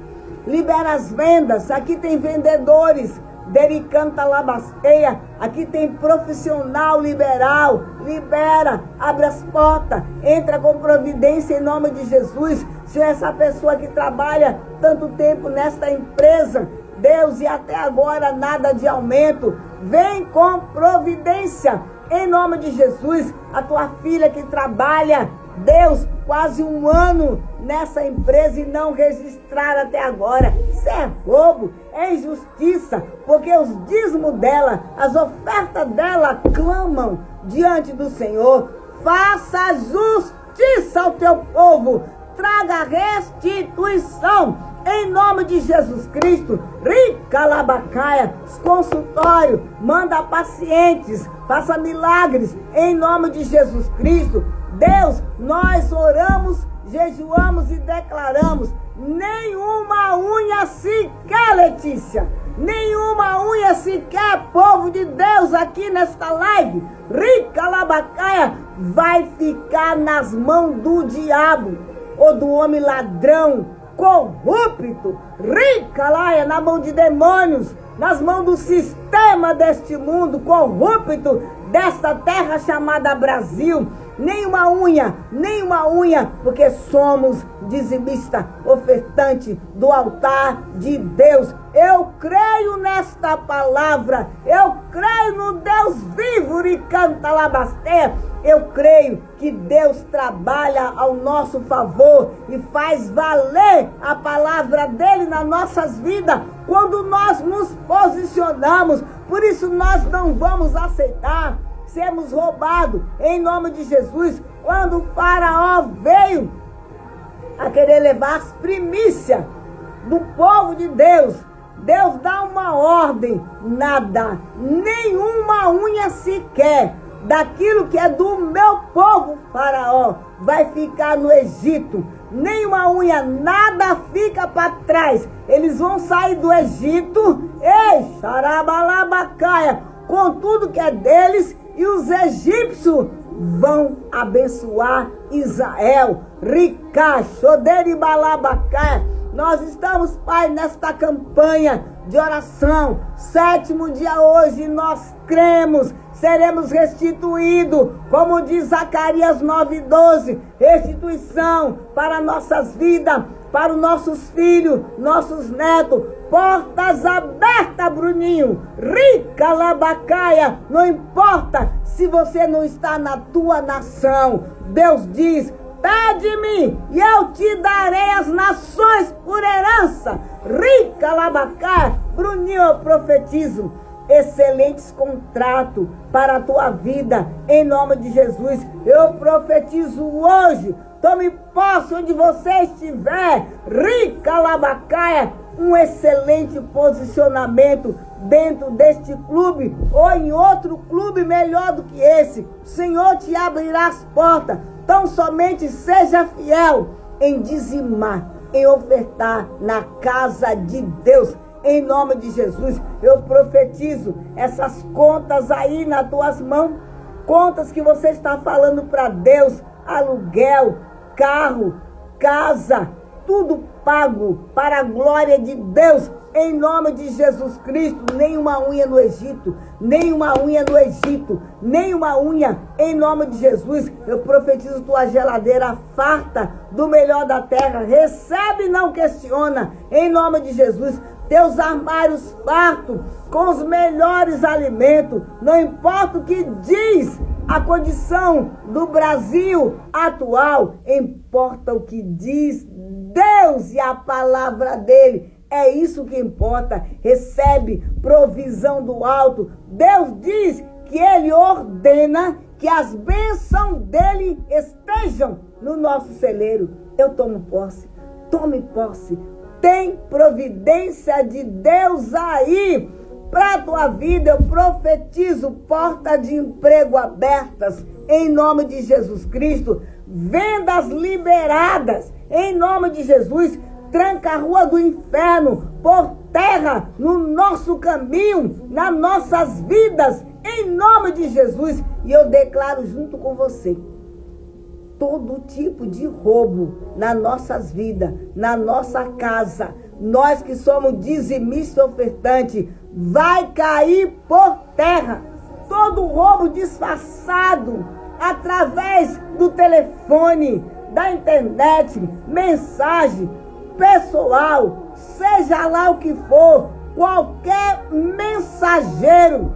S1: Libera as vendas. Aqui tem vendedores, dericanta labasteia. Aqui tem profissional liberal. Libera, abre as portas, entra com providência em nome de Jesus. Se essa pessoa que trabalha tanto tempo nesta empresa, Deus, e até agora nada de aumento, vem com providência em nome de Jesus. A tua filha que trabalha, Deus, quase um ano nessa empresa e não registraram até agora. Isso é roubo, é injustiça, porque os dízimos dela, as ofertas dela clamam diante do Senhor. Faça justiça justiça ao teu povo. Traga restituição em nome de Jesus Cristo. Rica Labacaia, consultório, manda pacientes, faça milagres em nome de Jesus Cristo. Deus, nós oramos, jejuamos e declaramos: nenhuma unha sequer, Letícia, nenhuma unha sequer, povo de Deus, aqui nesta live, Rica Labacaia, vai ficar nas mãos do diabo ou do homem ladrão, corrupto, rica laia, na mão de demônios, nas mãos do sistema deste mundo corrupto, desta terra chamada Brasil. Nenhuma unha, porque somos dizimista, ofertante do altar de Deus. Eu creio nesta palavra, eu creio no Deus vivo e canta Labasteia. Eu creio que Deus trabalha ao nosso favor e faz valer a palavra dele nas nossas vidas quando nós nos posicionamos. Por isso nós não vamos aceitar sermos roubados em nome de Jesus. Quando o faraó veio a querer levar as primícias do povo de Deus, Deus dá uma ordem: nada, nenhuma unha sequer daquilo que é do meu povo faraó vai ficar no Egito. Nenhuma unha, nada fica para trás. Eles vão sair do Egito, xarabalabacaia, com tudo que é deles, e os egípcios vão abençoar Israel. Rica, xoderibalabacá. Nós estamos, Pai, nesta campanha de oração. 7º dia hoje, nós cremos, seremos restituídos, como diz Zacarias 9:12, restituição para nossas vidas, para os nossos filhos, nossos netos. Portas abertas, Bruninho. Rica Labacaia. Não importa se você não está na tua nação. Deus diz: pede-me e eu te darei as nações por herança. Rica Labacaia. Bruninho, eu profetizo excelentes contratos para a tua vida, em nome de Jesus. Eu profetizo hoje, tome posse onde você estiver, Rica Labacaia, um excelente posicionamento dentro deste clube ou em outro clube melhor do que esse. O Senhor te abrirá as portas. Tão somente seja fiel em dizimar, em ofertar na casa de Deus. Em nome de Jesus, eu profetizo essas contas aí nas tuas mãos, contas que você está falando para Deus, aluguel, carro, casa, tudo pago para a glória de Deus. Em nome de Jesus Cristo, nenhuma unha no Egito, nenhuma unha no Egito, nenhuma unha, em nome de Jesus. Eu profetizo tua geladeira farta do melhor da terra, recebe e não questiona, em nome de Jesus. Teus armários fartos com os melhores alimentos, não importa o que diz a condição do Brasil atual, importa o que diz Deus e a palavra dele. É isso que importa. Recebe provisão do alto. Deus diz que ele ordena que as bênçãos dele estejam no nosso celeiro. Eu tomo posse. Tome posse. Tem providência de Deus aí para a tua vida. Eu profetizo portas de emprego abertas em nome de Jesus Cristo. Vendas liberadas em nome de Jesus. Tranca a rua do inferno por terra no nosso caminho, nas nossas vidas, em nome de Jesus. E eu declaro junto com você, todo tipo de roubo nas nossas vidas, na nossa casa, nós que somos dizimista ofertante, vai cair por terra. Todo roubo disfarçado através do telefone, da internet, mensagem pessoal, seja lá o que for, qualquer mensageiro,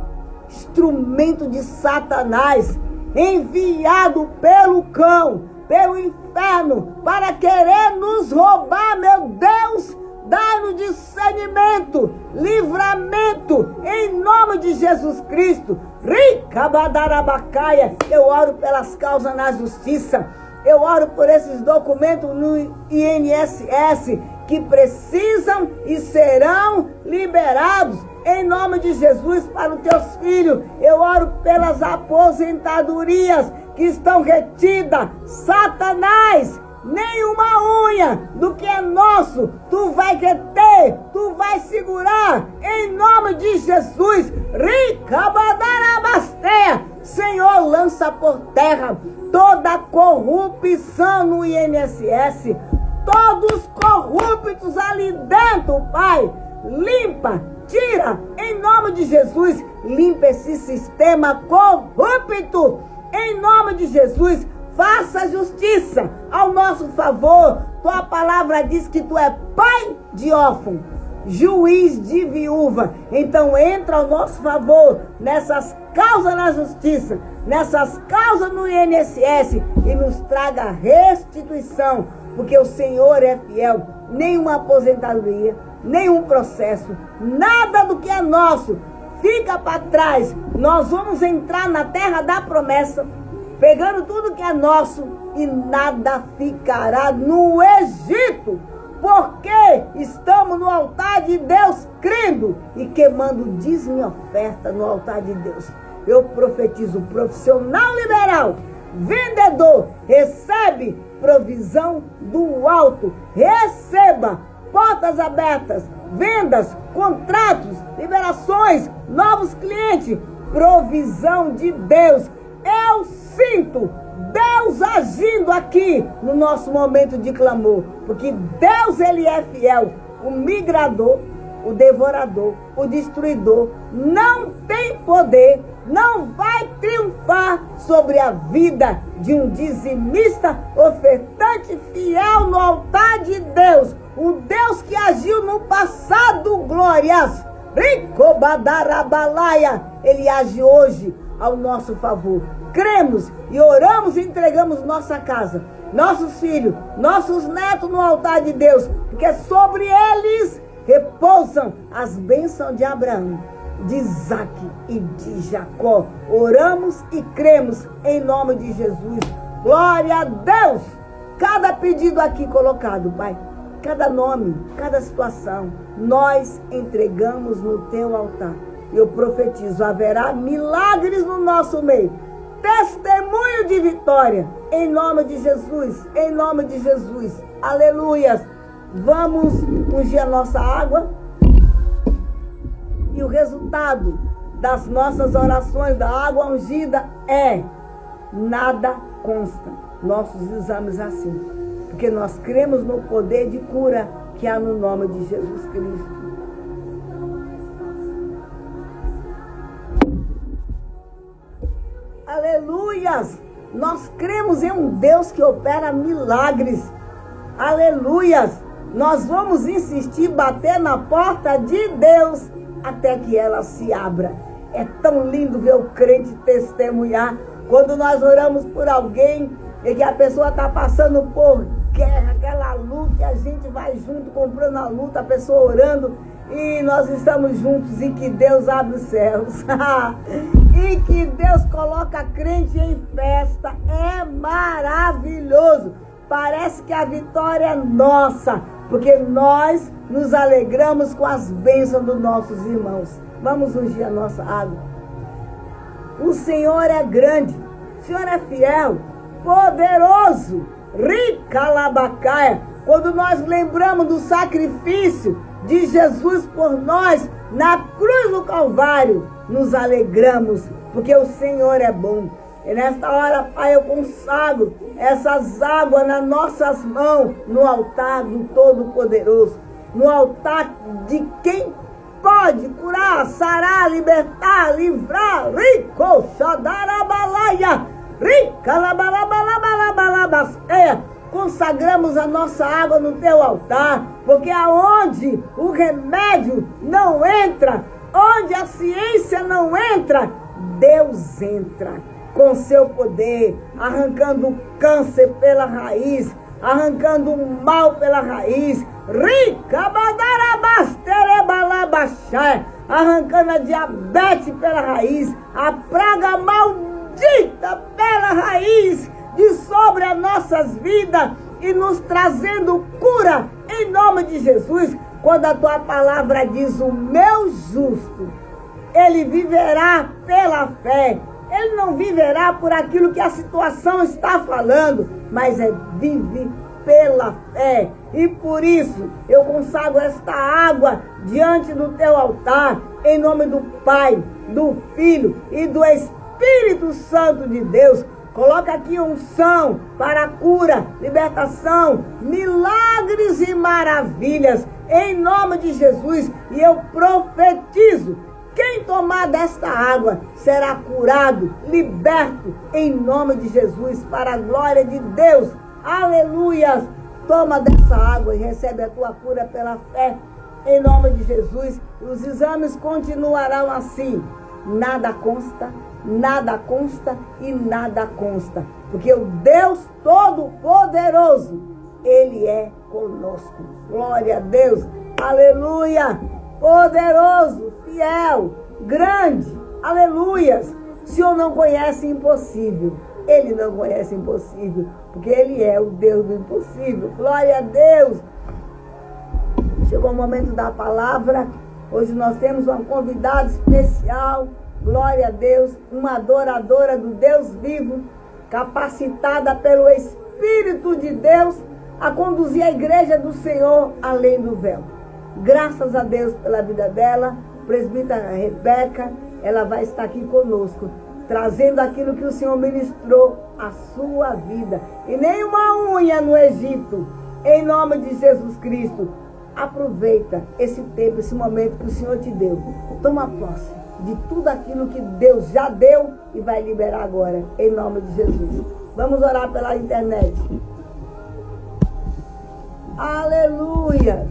S1: instrumento de Satanás, enviado pelo cão, pelo inferno, para querer nos roubar, meu Deus, dai-nos discernimento, livramento, em nome de Jesus Cristo. Rica Badarabacaia, eu oro pelas causas na justiça. Eu oro por esses documentos no INSS que precisam e serão liberados em nome de Jesus para os teus filhos. Eu oro pelas aposentadorias que estão retidas. Satanás, nenhuma unha do que é nosso tu vai reter, tu vai segurar em nome de Jesus. Ricabadarabastea. Senhor, lança por terra toda corrupção no INSS, todos corruptos ali dentro, Pai. Limpa, tira, em nome de Jesus, limpa esse sistema corrupto, em nome de Jesus. Faça justiça ao nosso favor. Tua palavra diz que tu é pai de órfão, juiz de viúva. Então entra ao nosso favor nessas causas na justiça, nessas causas no INSS e nos traga restituição, porque o Senhor é fiel. Nenhuma aposentadoria, nenhum processo, nada do que é nosso fica para trás. Nós vamos entrar na terra da promessa, pegando tudo que é nosso, e nada ficará no Egito, porque estamos no altar de Deus, crendo e queimando dízimo e oferta no altar de Deus. Eu profetizo: profissional liberal, vendedor, recebe provisão do alto, receba portas abertas, vendas, contratos, liberações, novos clientes, provisão de Deus. Eu sinto Deus agindo aqui no nosso momento de clamor, porque Deus, Ele é fiel. O migrador, o devorador, o destruidor não tem poder, não vai triunfar sobre a vida de um dizimista, ofertante fiel no altar de Deus. O Deus que agiu no passado, glórias, Ricobadarabalaia, Ele age hoje ao nosso favor. Cremos e oramos e entregamos nossa casa, nossos filhos, nossos netos no altar de Deus, porque sobre eles repousam as bênçãos de Abraão, de Isaac e de Jacó. Oramos e cremos em nome de Jesus. Glória a Deus. Cada pedido aqui colocado, Pai, cada nome, cada situação, nós entregamos no teu altar. Eu profetizo: haverá milagres no nosso meio, testemunho de vitória, em nome de Jesus, em nome de Jesus. Aleluias. Vamos ungir a nossa água, e o resultado das nossas orações da água ungida é: nada consta nossos exames assim, porque nós cremos no poder de cura que há no nome de Jesus Cristo. Aleluias! Nós cremos em um Deus que opera milagres. Aleluias! Nós vamos insistir, bater na porta de Deus até que ela se abra. É tão lindo ver o crente testemunhar. Quando nós oramos por alguém e que a pessoa está passando por guerra, aquela luta, e a gente vai junto comprando a luta, a pessoa orando, e nós estamos juntos, e que Deus abre os céus. E que Deus coloca a crente em festa. É maravilhoso. Parece que a vitória é nossa, porque nós nos alegramos com as bênçãos dos nossos irmãos. Vamos ungir a nossa água. O Senhor é grande, o Senhor é fiel, poderoso, Ricalabacaia. Quando nós lembramos do sacrifício de Jesus por nós na cruz do Calvário, nos alegramos, porque o Senhor é bom. E nesta hora, Pai, eu consagro essas águas nas nossas mãos, no altar do Todo-Poderoso, no altar de quem pode curar, sarar, libertar, livrar. Rico, xadarabalaia, ricalabalabalabalabalabasteia. Consagramos a nossa água no teu altar, porque aonde o remédio não entra, onde a ciência não entra, Deus entra com seu poder, arrancando o câncer pela raiz, arrancando o mal pela raiz, arrancando a diabetes pela raiz, a praga maldita pela raiz, de sobre as nossas vidas e nos trazendo cura em nome de Jesus. Quando a tua palavra diz: o meu justo, ele viverá pela fé. Ele não viverá por aquilo que a situação está falando, mas vive pela fé. E por isso eu consagro esta água diante do teu altar, em nome do Pai, do Filho e do Espírito Santo de Deus. Coloca aqui unção para cura, libertação, milagres e maravilhas, em nome de Jesus. E eu profetizo: quem tomar desta água será curado, liberto, em nome de Jesus, para a glória de Deus. Aleluia! Toma dessa água e recebe a tua cura pela fé, em nome de Jesus. Os exames continuarão assim. Nada consta e nada consta. Porque o Deus Todo-Poderoso, Ele é conosco. Glória a Deus. Aleluia. Poderoso, fiel, grande. Aleluias. O Senhor não conhece impossível. Ele não conhece impossível, porque Ele é o Deus do impossível. Glória a Deus. Chegou o momento da palavra. Hoje nós temos uma convidada especial. Glória a Deus. Uma adoradora do Deus vivo, capacitada pelo Espírito de Deus a conduzir a igreja do Senhor além do véu. Graças a Deus pela vida dela. Presbítera Rebeca, ela vai estar aqui conosco, trazendo aquilo que o Senhor ministrou à sua vida. E nenhuma unha no Egito, em nome de Jesus Cristo. Aproveita esse tempo, esse momento que o Senhor te deu. Toma posse de tudo aquilo que Deus já deu e vai liberar agora, em nome de Jesus. Vamos orar pela internet. Aleluia!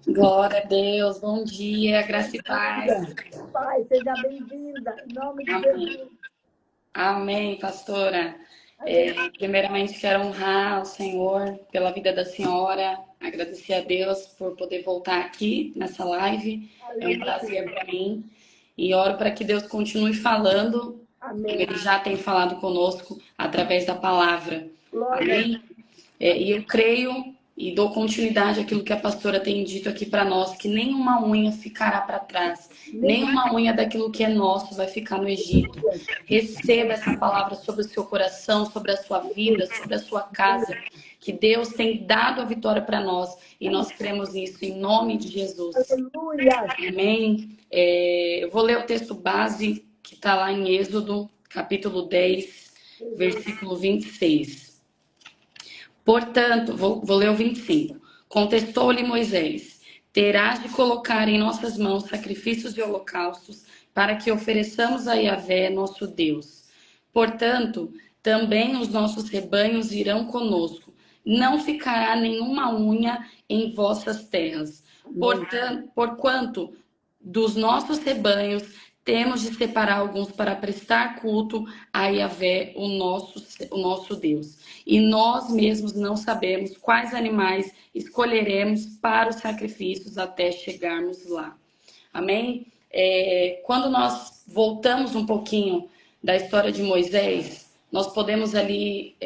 S2: Glória a Deus, bom dia, graça e paz.
S1: Pai, seja bem-vinda, em nome de Jesus.
S2: Amém, pastora. Primeiramente, quero honrar ao Senhor pela vida da senhora, agradecer a Deus por poder voltar aqui nessa live. É um prazer para mim. E oro para que Deus continue falando.
S1: Amém.
S2: Ele já tem falado conosco através da palavra.
S1: Glória.
S2: Amém? E eu creio e dou continuidade àquilo que a pastora tem dito aqui para nós, que nenhuma unha ficará para trás, nenhuma unha daquilo que é nosso vai ficar no Egito. Receba essa palavra sobre o seu coração, sobre a sua vida, sobre a sua casa, que Deus tem dado a vitória para nós e nós cremos nisso em nome de Jesus.
S1: Aleluia.
S2: Amém? Eu vou ler o texto base que está lá em Êxodo, capítulo 10, versículo 26. Portanto, vou ler o 25. Contestou-lhe Moisés: terás de colocar em nossas mãos sacrifícios e holocaustos para que ofereçamos a Yahvé, nosso Deus. Portanto, também os nossos rebanhos irão conosco. Não ficará nenhuma unha em vossas terras. Porquanto dos nossos rebanhos temos de separar alguns para prestar culto a Yahvé, o nosso Deus. E nós mesmos não sabemos quais animais escolheremos para os sacrifícios até chegarmos lá. Amém? Quando nós voltamos um pouquinho da história de Moisés, nós podemos ali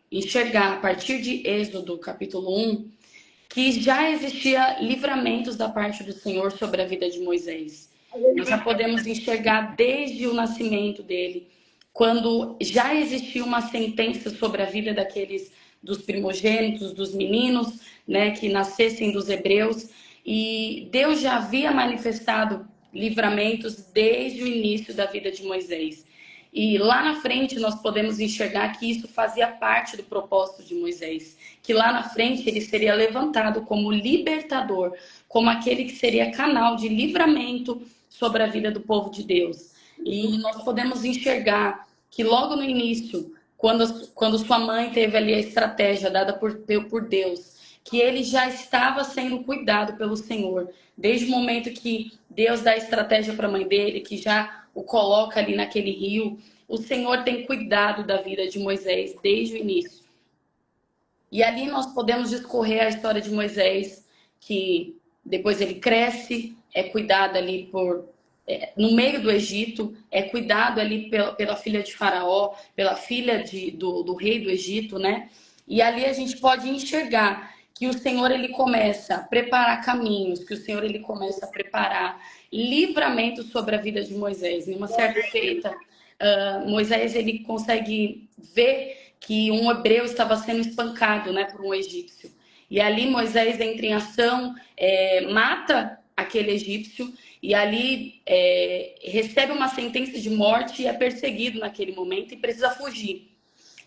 S2: enxergar, a partir de Êxodo, capítulo 1, que já existia livramentos da parte do Senhor sobre a vida de Moisés. Nós já podemos enxergar desde o nascimento dele, quando já existia uma sentença sobre a vida dos primogênitos, dos meninos, né, que nascessem dos hebreus. E Deus já havia manifestado livramentos desde o início da vida de Moisés. E lá na frente nós podemos enxergar que isso fazia parte do propósito de Moisés. Que lá na frente ele seria levantado como libertador, como aquele que seria canal de livramento sobre a vida do povo de Deus. E nós podemos enxergar que logo no início, quando sua mãe teve ali a estratégia dada por Deus, que ele já estava sendo cuidado pelo Senhor. Desde o momento que Deus dá a estratégia para a mãe dele, que já o coloca ali naquele rio, o Senhor tem cuidado da vida de Moisés desde o início. E ali nós podemos discorrer a história de Moisés, que depois ele cresce, é cuidado ali no meio do Egito, é cuidado ali pela filha de Faraó, pela filha do rei do Egito, né? E ali a gente pode enxergar que o Senhor ele começa a preparar caminhos, que o Senhor ele começa a preparar livramento sobre a vida de Moisés. Em uma certa feita, Moisés ele consegue ver que um hebreu estava sendo espancado, né, por um egípcio. E ali Moisés entra em ação, mata aquele egípcio e ali recebe uma sentença de morte e é perseguido naquele momento e precisa fugir.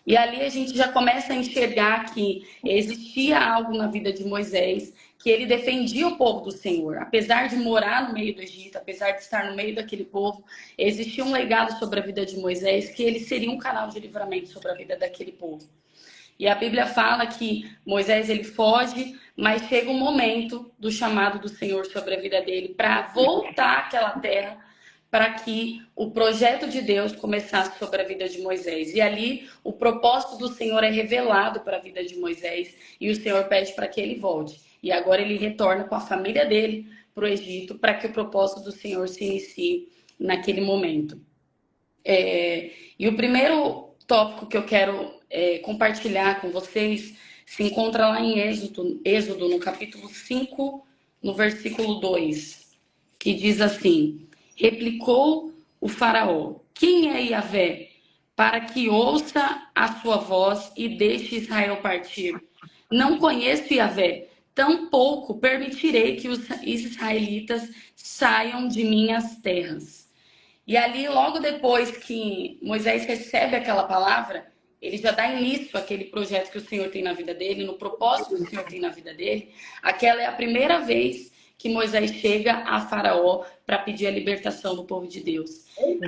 S2: E ali a gente já começa a enxergar que existia algo na vida de Moisés, que ele defendia o povo do Senhor. Apesar de morar no meio do Egito, apesar de estar no meio daquele povo, existia um legado sobre a vida de Moisés, que ele seria um canal de livramento sobre a vida daquele povo. E a Bíblia fala que Moisés ele foge, mas chega um momento do chamado do Senhor sobre a vida dele para voltar àquela terra, para que o projeto de Deus começasse sobre a vida de Moisés. E ali o propósito do Senhor é revelado para a vida de Moisés e o Senhor pede para que ele volte. E agora ele retorna com a família dele para o Egito para que o propósito do Senhor se inicie naquele momento. E o primeiro tópico que eu quero compartilhar com vocês se encontra lá em Êxodo, no capítulo 5, no versículo 2, que diz assim: replicou o faraó: quem é Yahvé, para que ouça a sua voz e deixe Israel partir? Não conheço Yahvé, tampouco permitirei que os israelitas saiam de minhas terras. E ali, logo depois que Moisés recebe aquela palavra, ele já dá início àquele projeto que o Senhor tem na vida dele, no propósito que o Senhor tem na vida dele. Aquela é a primeira vez que Moisés chega a Faraó para pedir a libertação do povo de Deus.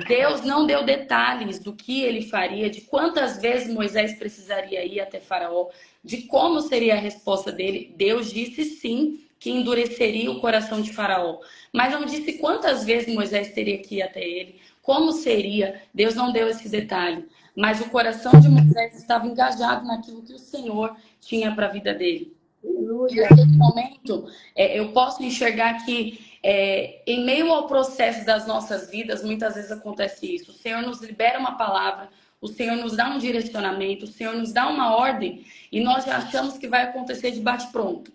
S2: Deus não deu detalhes do que ele faria, de quantas vezes Moisés precisaria ir até Faraó, de como seria a resposta dele. Deus disse sim que endureceria o coração de Faraó, mas não disse quantas vezes Moisés teria que ir até ele, como seria. Deus não deu esse detalhe, mas o coração de Moisés estava engajado naquilo que o Senhor tinha para a vida dele. E naquele momento, eu posso enxergar que em meio ao processo das nossas vidas, muitas vezes acontece isso. O Senhor nos libera uma palavra, o Senhor nos dá um direcionamento, o Senhor nos dá uma ordem e nós já achamos que vai acontecer de bate-pronto.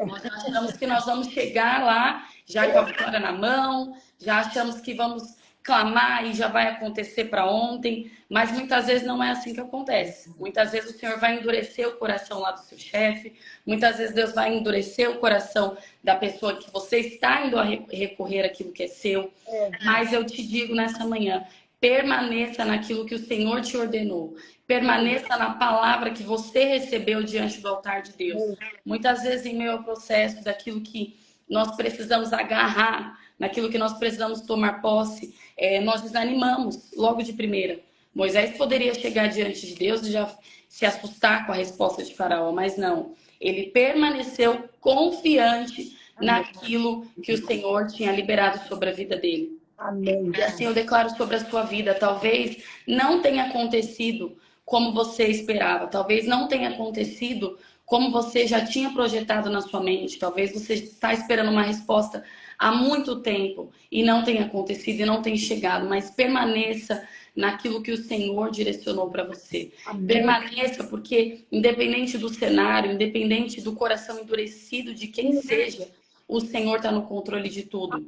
S2: Nós já achamos que nós vamos chegar lá já com a vitória na mão, já achamos que vamos clamar e já vai acontecer para ontem, mas muitas vezes não é assim que acontece. Muitas vezes o Senhor vai endurecer o coração lá do seu chefe, muitas vezes Deus vai endurecer o coração da pessoa que você está indo a recorrer àquilo que é seu. Mas eu te digo nessa manhã, permaneça naquilo que o Senhor te ordenou. Permaneça na palavra que você recebeu diante do altar de Deus. Muitas vezes em meio ao processo daquilo que nós precisamos agarrar, naquilo que nós precisamos tomar posse, nós desanimamos logo de primeira. Moisés poderia chegar diante de Deus e já se assustar com a resposta de Faraó, mas não. Ele permaneceu confiante naquilo que o Senhor tinha liberado sobre a vida dele.
S1: Amém.
S2: E assim eu declaro sobre a sua vida, talvez não tenha acontecido como você esperava, talvez não tenha acontecido como você já tinha projetado na sua mente, talvez você está esperando uma resposta há muito tempo e não tenha acontecido e não tenha chegado, mas permaneça naquilo que o Senhor direcionou para você. Amém. Permaneça, porque independente do cenário, independente do coração endurecido de quem seja, o Senhor está no controle de tudo.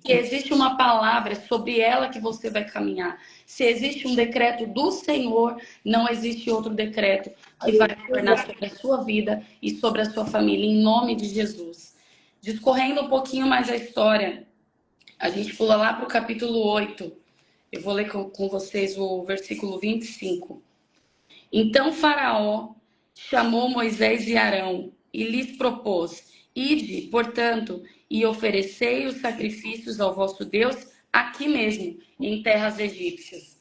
S2: Se existe uma palavra, é sobre ela que você vai caminhar. Se existe um decreto do Senhor, não existe outro decreto que vai governar sobre a sua vida e sobre a sua família, em nome de Jesus. Discorrendo um pouquinho mais a história, a gente pula lá para o capítulo 8. Eu vou ler com vocês o versículo 25. Então Faraó chamou Moisés e Arão e lhes propôs: ide, portanto, e oferecei os sacrifícios ao vosso Deus aqui mesmo, em terras egípcias.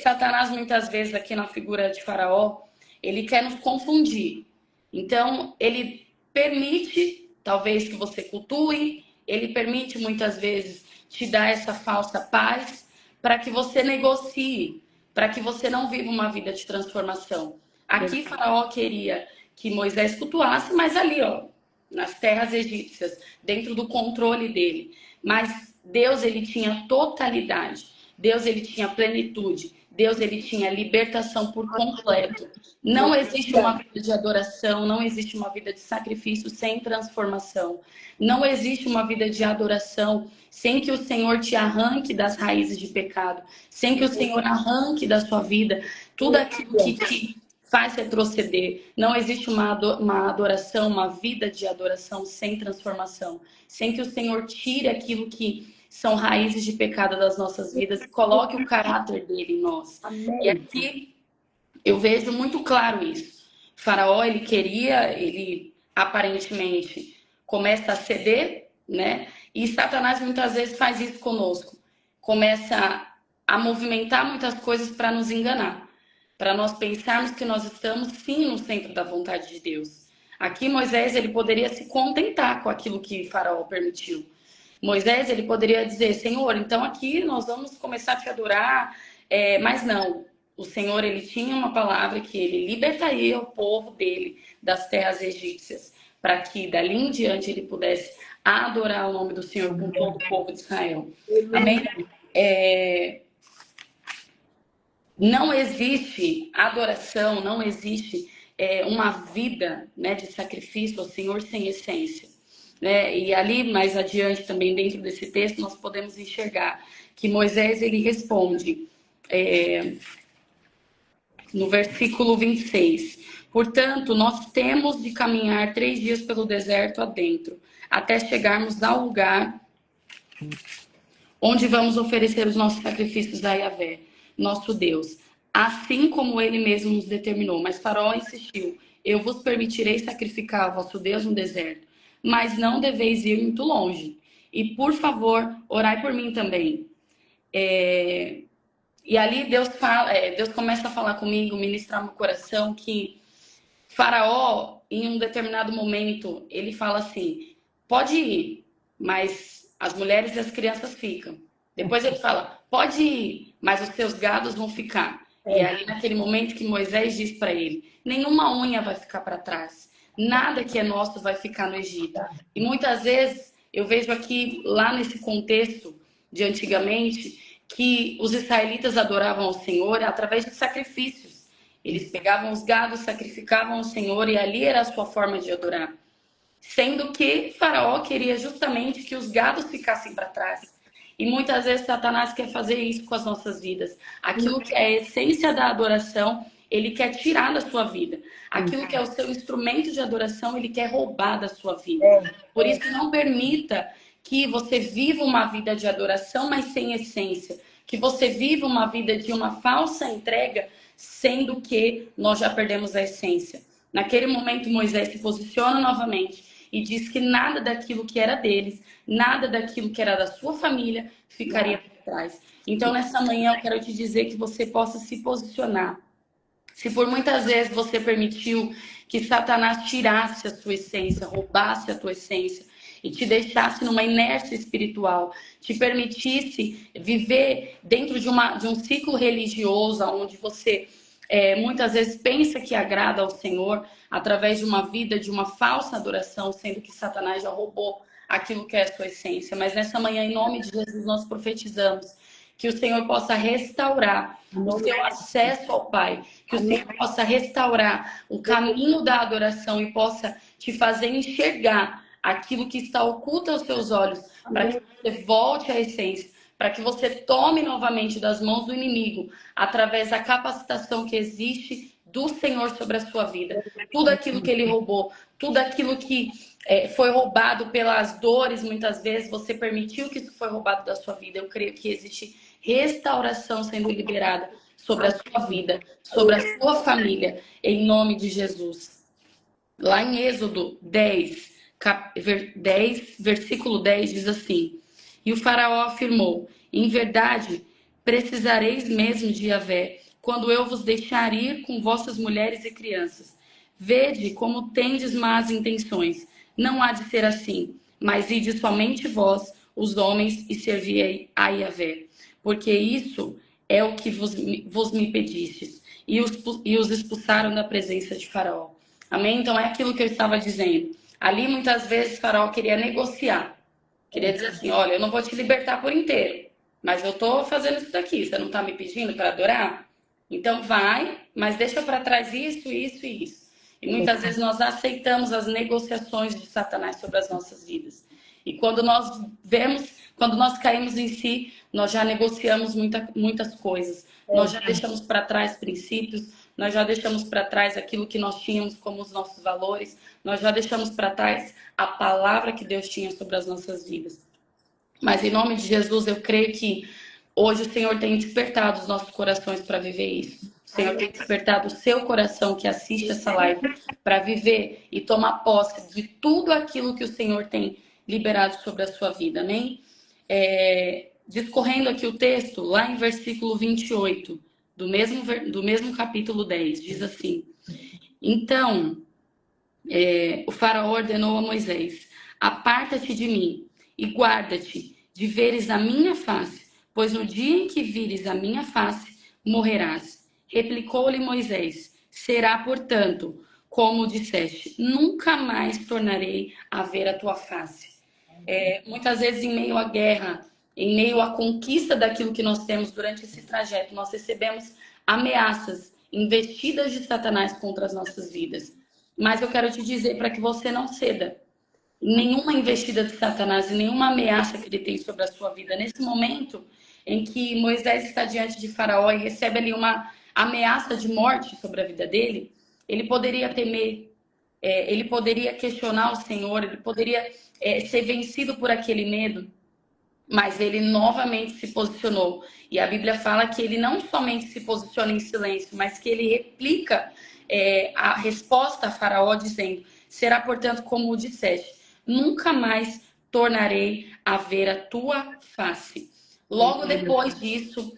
S2: Satanás, muitas vezes, aqui na figura de Faraó, ele quer nos confundir. Então, ele permite, talvez, que você cultue, ele permite, muitas vezes, te dar essa falsa paz, para que você negocie, para que você não viva uma vida de transformação. Aqui, Faraó queria que Moisés cultuasse, mas ali, ó, nas terras egípcias, dentro do controle dele. Mas Deus, ele tinha totalidade. Deus, ele tinha plenitude. Deus, ele tinha libertação por completo. Não existe uma vida de adoração, não existe uma vida de sacrifício sem transformação. Não existe uma vida de adoração sem que o Senhor te arranque das raízes de pecado, sem que o Senhor arranque da sua vida tudo aquilo que te faz retroceder. Não existe uma adoração, uma vida de adoração sem transformação, sem que o Senhor tire aquilo que são raízes de pecado das nossas vidas e coloque o caráter dele em nós.
S1: Amém.
S2: E aqui eu vejo muito claro isso. Faraó, ele aparentemente começa a ceder, né? E Satanás muitas vezes faz isso conosco. Começa a movimentar muitas coisas para nos enganar, para nós pensarmos que nós estamos sim no centro da vontade de Deus. Aqui Moisés, ele poderia se contentar com aquilo que Faraó permitiu. Moisés, ele poderia dizer, Senhor, então aqui nós vamos começar a te adorar, mas não. O Senhor, ele tinha uma palavra que ele libertaria o povo dele das terras egípcias, para que dali em diante ele pudesse adorar o nome do Senhor com todo o povo de Israel. Amém? Não existe adoração, não existe uma vida, né, de sacrifício ao Senhor sem essência. Né? E ali, mais adiante, também dentro desse texto, nós podemos enxergar que Moisés, ele responde no versículo 26. Portanto, nós temos de caminhar 3 dias pelo deserto adentro, até chegarmos ao lugar onde vamos oferecer os nossos sacrifícios a Yahvé, nosso Deus, assim como ele mesmo nos determinou. Mas Faraó insistiu, eu vos permitirei sacrificar ao vosso Deus no deserto, mas não deveis ir muito longe. E, por favor, orai por mim também. E ali Deus começa a falar comigo, ministrar no meu coração, que Faraó, em um determinado momento, ele fala assim, pode ir, mas as mulheres e as crianças ficam. Depois ele fala, pode ir, mas os seus gados vão ficar. E aí, naquele momento que Moisés diz para ele, nenhuma unha vai ficar para trás. Nada que é nosso vai ficar no Egito. E muitas vezes, eu vejo aqui, lá nesse contexto de antigamente, que os israelitas adoravam ao Senhor através de sacrifícios. Eles pegavam os gados, sacrificavam ao Senhor e ali era a sua forma de adorar. Sendo que Faraó queria justamente que os gados ficassem para trás. E muitas vezes Satanás quer fazer isso com as nossas vidas. Aquilo que é a essência da adoração, ele quer tirar da sua vida. Aquilo que é o seu instrumento de adoração, ele quer roubar da sua vida. Por isso, não permita que você viva uma vida de adoração, mas sem essência. Que você viva uma vida de uma falsa entrega, sendo que nós já perdemos a essência. Naquele momento, Moisés se posiciona novamente e diz que nada daquilo que era deles, nada daquilo que era da sua família, ficaria por trás. Então, nessa manhã, eu quero te dizer que você possa se posicionar. Se por muitas vezes você permitiu que Satanás tirasse a sua essência, roubasse a tua essência e te deixasse numa inércia espiritual, te permitisse viver dentro de um ciclo religioso, onde você muitas vezes pensa que agrada ao Senhor através de uma vida de uma falsa adoração, sendo que Satanás já roubou aquilo que é a sua essência. Mas nessa manhã, em nome de Jesus, nós profetizamos que o Senhor possa restaurar o seu acesso ao Pai, que o Senhor possa restaurar o caminho da adoração e possa te fazer enxergar aquilo que está oculto aos seus olhos, para que você volte à essência, para que você tome novamente das mãos do inimigo, através da capacitação que existe do Senhor sobre a sua vida. Tudo aquilo que ele roubou, tudo aquilo que foi roubado pelas dores, muitas vezes você permitiu que isso foi roubado da sua vida. Eu creio que existe restauração sendo liberada sobre a sua vida, sobre a sua família, em nome de Jesus. Lá em Êxodo 10, versículo 10, diz assim: e o faraó afirmou, em verdade, precisareis mesmo de Yahvé, quando eu vos deixar ir com vossas mulheres e crianças. Vede como tendes más intenções. Não há de ser assim, mas ide somente vós, os homens, e servi a Yahvé. Porque isso é o que vos me pedistes. E os expulsaram da presença de Faraó. Amém? Então é aquilo que eu estava dizendo. Ali muitas vezes Faraó queria negociar. Queria dizer assim, olha, eu não vou te libertar por inteiro, mas eu estou fazendo isso daqui. Você não está me pedindo para adorar? Então vai, mas deixa para trás isso, isso e isso. E muitas vezes nós aceitamos as negociações de Satanás sobre as nossas vidas. E quando nós vemos, quando nós caímos em si, nós já negociamos muitas coisas. Nós já deixamos para trás princípios, nós já deixamos para trás aquilo que nós tínhamos como os nossos valores, nós já deixamos para trás a palavra que Deus tinha sobre as nossas vidas. Mas em nome de Jesus, eu creio que hoje o Senhor tem despertado os nossos corações para viver isso. O Senhor tem despertado o seu coração que assiste essa live para viver e tomar posse de tudo aquilo que o Senhor tem liberado sobre a sua vida, amém? Discorrendo aqui o texto, lá em versículo 28, do mesmo capítulo 10, diz assim: Então, o faraó ordenou a Moisés: aparta-te de mim e guarda-te de veres a minha face, pois no dia em que vires a minha face, morrerás. Replicou-lhe Moisés: será, portanto, como disseste, nunca mais tornarei a ver a tua face. Muitas vezes, em meio à guerra, em meio à conquista daquilo que nós temos durante esse trajeto, nós recebemos ameaças, investidas de Satanás contra as nossas vidas. Mas eu quero te dizer para que você não ceda nenhuma investida de Satanás e nenhuma ameaça que ele tem sobre a sua vida. Nesse momento em que Moisés está diante de Faraó e recebe ali uma ameaça de morte sobre a vida dele, ele poderia temer, ele poderia questionar o Senhor, ele poderia ser vencido por aquele medo, mas ele novamente se posicionou. E a Bíblia fala que ele não somente se posiciona em silêncio, mas que ele replica a resposta a Faraó, dizendo: será, portanto, como disseste, nunca mais tornarei a ver a tua face. Logo depois disso,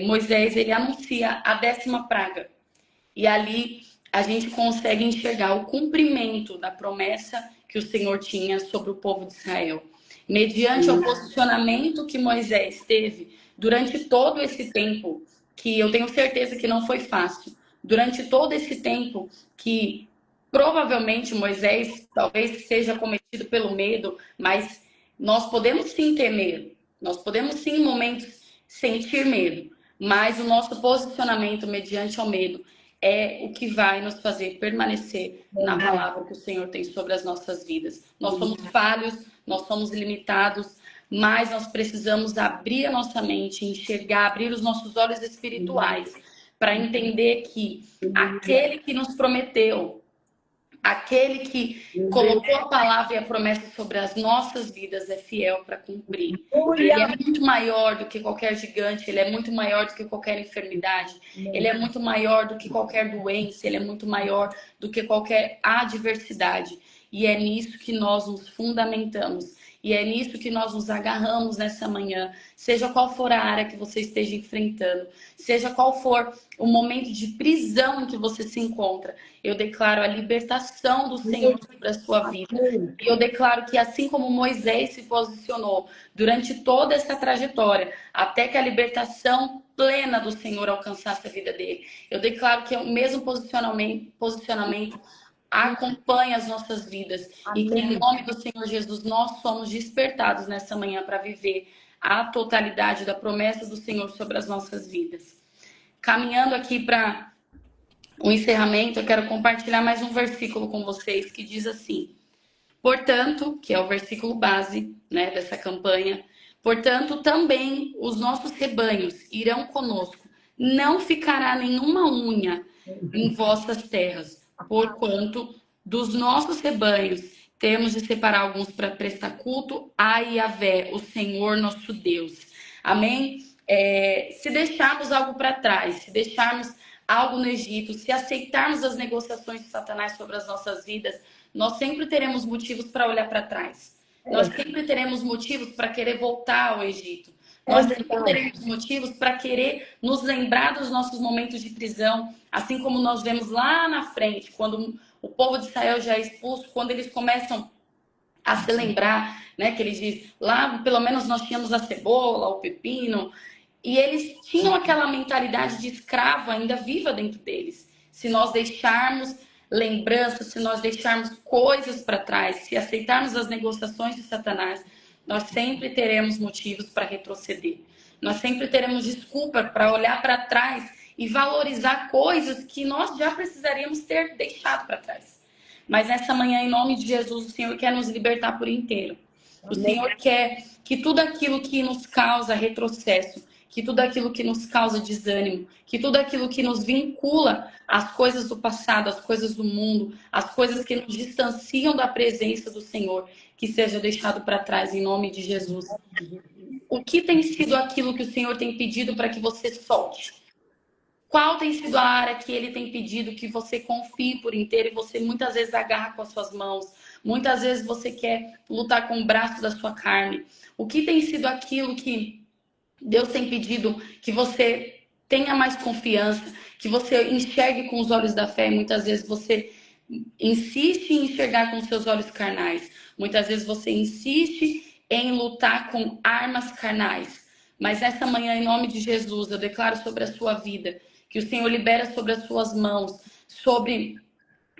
S2: Moisés ele anuncia a 10ª praga. E ali a gente consegue enxergar o cumprimento da promessa que o Senhor tinha sobre o povo de Israel. Mediante o posicionamento que Moisés teve durante todo esse tempo, que eu tenho certeza que não foi fácil, durante todo esse tempo que provavelmente Moisés talvez seja cometido pelo medo, mas nós podemos sim ter medo, nós podemos sim em momentos sentir medo, mas o nosso posicionamento mediante o medo é o que vai nos fazer permanecer na palavra que o Senhor tem sobre as nossas vidas. Nós somos falhos, nós somos limitados, mas nós precisamos abrir a nossa mente, enxergar, abrir os nossos olhos espirituais para entender que aquele que nos prometeu, aquele que colocou a palavra e a promessa sobre as nossas vidas é fiel para cumprir. Ele é muito maior do que qualquer gigante, ele é muito maior do que qualquer enfermidade, ele é muito maior do que qualquer doença, ele é muito maior do que qualquer adversidade. E é nisso que nós nos fundamentamos. E é nisso que nós nos agarramos nessa manhã, seja qual for a área que você esteja enfrentando, seja qual for o momento de prisão em que você se encontra. Eu declaro a libertação do Senhor sobre a sua vida. E eu declaro que assim como Moisés se posicionou durante toda essa trajetória, até que a libertação plena do Senhor alcançasse a vida dele, eu declaro que é o mesmo posicionamento acompanha as nossas vidas. Amém. E que em nome do Senhor Jesus nós somos despertados nessa manhã para viver a totalidade da promessa do Senhor sobre as nossas vidas. Caminhando aqui para o encerramento, eu quero compartilhar mais um versículo com vocês que diz assim: portanto, que é o versículo base, né, dessa campanha, portanto também os nossos rebanhos irão conosco, não ficará nenhuma unha em vossas terras, porquanto dos nossos rebanhos temos de separar alguns para prestar culto a Yahvé, o Senhor nosso Deus. Amém? Se deixarmos algo para trás, se deixarmos algo no Egito, se aceitarmos as negociações de Satanás sobre as nossas vidas, nós sempre teremos motivos para olhar para trás. Nós sempre teremos motivos para querer voltar ao Egito. Nós sempre teremos motivos para querer nos lembrar dos nossos momentos de prisão, assim como nós vemos lá na frente, quando o povo de Israel já é expulso, quando eles começam a se lembrar, né, que eles dizem, lá pelo menos nós tínhamos a cebola, o pepino, e eles tinham aquela mentalidade de escravo ainda viva dentro deles. Se nós deixarmos lembranças, se nós deixarmos coisas para trás, se aceitarmos as negociações de Satanás, nós sempre teremos motivos para retroceder. Nós sempre teremos desculpa para olhar para trás e valorizar coisas que nós já precisaríamos ter deixado para trás. Mas nessa manhã, em nome de Jesus, o Senhor quer nos libertar por inteiro. O Senhor quer que tudo aquilo que nos causa retrocesso, que tudo aquilo que nos causa desânimo, que tudo aquilo que nos vincula às coisas do passado, às coisas do mundo, às coisas que nos distanciam da presença do Senhor, que seja deixado para trás em nome de Jesus. O que tem sido aquilo que o Senhor tem pedido para que você solte? Qual tem sido a área que Ele tem pedido que você confie por inteiro e você muitas vezes agarra com as suas mãos? Muitas vezes você quer lutar com o braço da sua carne. O que tem sido aquilo que Deus tem pedido que você tenha mais confiança, que você enxergue com os olhos da fé? Muitas vezes você insiste em enxergar com seus olhos carnais. Muitas vezes você insiste em lutar com armas carnais. Mas essa manhã, em nome de Jesus, eu declaro sobre a sua vida que o Senhor libera sobre as suas mãos, sobre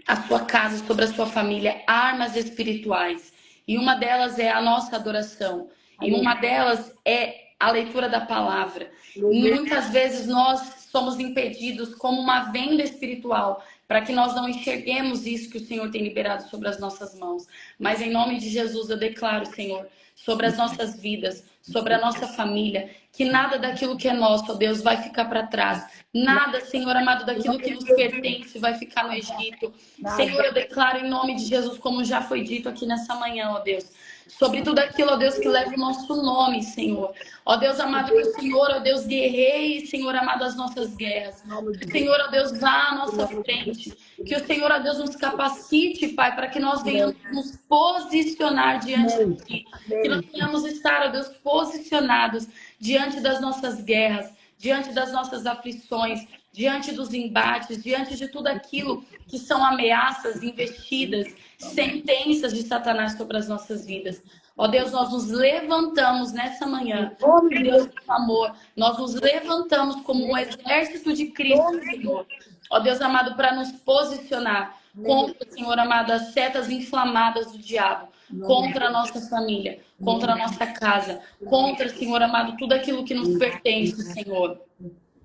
S2: a sua casa, sobre a sua família, armas espirituais. E uma delas é a nossa adoração. E uma delas é a leitura da palavra. E muitas vezes nós somos impedidos como uma venda espiritual para que nós não enxerguemos isso que o Senhor tem liberado sobre as nossas mãos. Mas em nome de Jesus eu declaro, Senhor, sobre as nossas vidas, sobre a nossa família, que nada daquilo que é nosso, ó Deus, vai ficar para trás. Nada, Senhor amado, daquilo que nos pertence vai ficar no Egito. Senhor, eu declaro em nome de Jesus, como já foi dito aqui nessa manhã, ó Deus, sobre tudo aquilo, ó Deus, que leva o nosso nome, Senhor. Ó Deus amado, que o Senhor, ó Deus, guerreie, Senhor amado, as nossas guerras. Que o Senhor, ó Deus, vá à nossa frente. Que o Senhor, ó Deus, nos capacite, Pai, para que nós venhamos nos posicionar diante de Ti. Que nós venhamos estar, ó Deus, posicionados diante das nossas guerras, diante das nossas aflições, diante dos embates, diante de tudo aquilo que são ameaças, investidas, sentenças de Satanás sobre as nossas vidas. Ó Deus, nós nos levantamos nessa manhã, Deus do amor, nós nos levantamos como um exército de Cristo, Senhor. Ó Deus amado, para nos posicionar contra, Senhor amado, as setas inflamadas do diabo, contra a nossa família, contra a nossa casa, contra, Senhor amado, tudo aquilo que nos pertence, Senhor.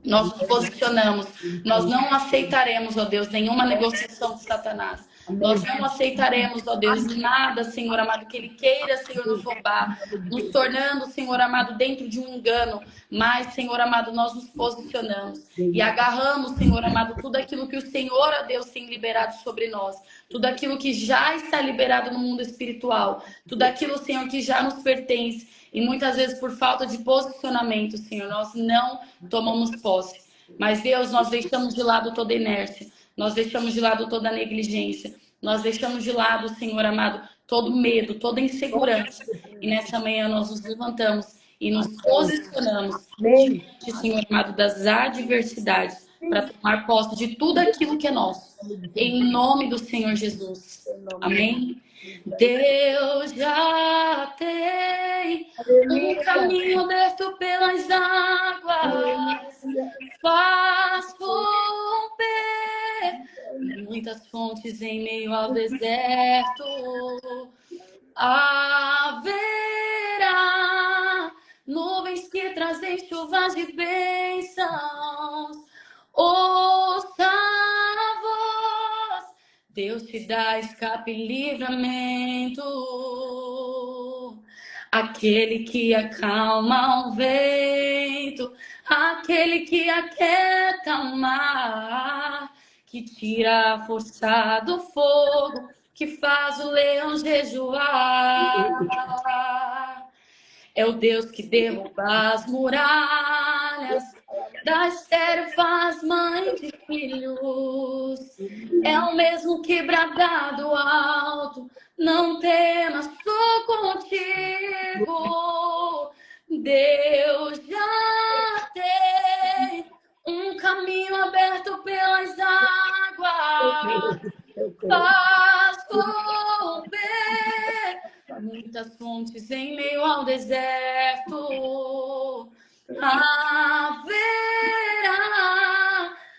S2: Nós nos posicionamos, nós não aceitaremos, ó Deus, nenhuma negociação de Satanás. Nós não aceitaremos, ó Deus, nada, Senhor amado, que Ele queira, Senhor, nos roubar, nos tornando, Senhor amado, dentro de um engano. Mas, Senhor amado, nós nos posicionamos e agarramos, Senhor amado, tudo aquilo que o Senhor, ó Deus, tem liberado sobre nós. Tudo aquilo que já está liberado no mundo espiritual. Tudo aquilo, Senhor, que já nos pertence. E muitas vezes, por falta de posicionamento, Senhor, nós não tomamos posse. Mas, Deus, nós deixamos de lado toda inércia. Nós deixamos de lado toda negligência. Nós deixamos de lado, Senhor amado, todo medo, toda insegurança. E nessa manhã nós nos levantamos e nos posicionamos diante, Senhor amado, das adversidades para tomar posse de tudo aquilo que é nosso. Em nome do Senhor Jesus. Amém? Deus já tem um caminho aberto pelas águas, faz romper muitas fontes em meio ao deserto. Haverá nuvens que trazem chuvas de bênçãos. Ouça a voz, Deus te dá escape e livramento. Aquele que acalma o vento, aquele que aquieta o mar, que tira a força do fogo, que faz o leão jejuar. É o Deus que derruba as muralhas, da estéril faz mãe de filhos. É o mesmo que brada do alto, não temas, sou contigo. Deus já tem um caminho aberto pelas águas, faz romper muitas fontes em meio ao deserto. Haverá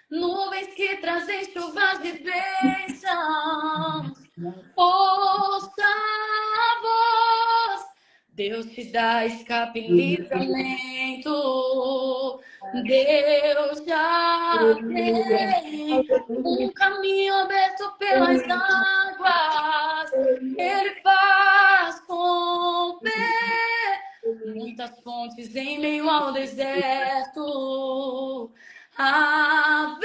S2: nuvens que trazem chuvas de bênção. Deus te dá escape e livramento. Deus já tem um caminho aberto pelas águas. Ele faz romper muitas fontes em meio ao deserto. Haverá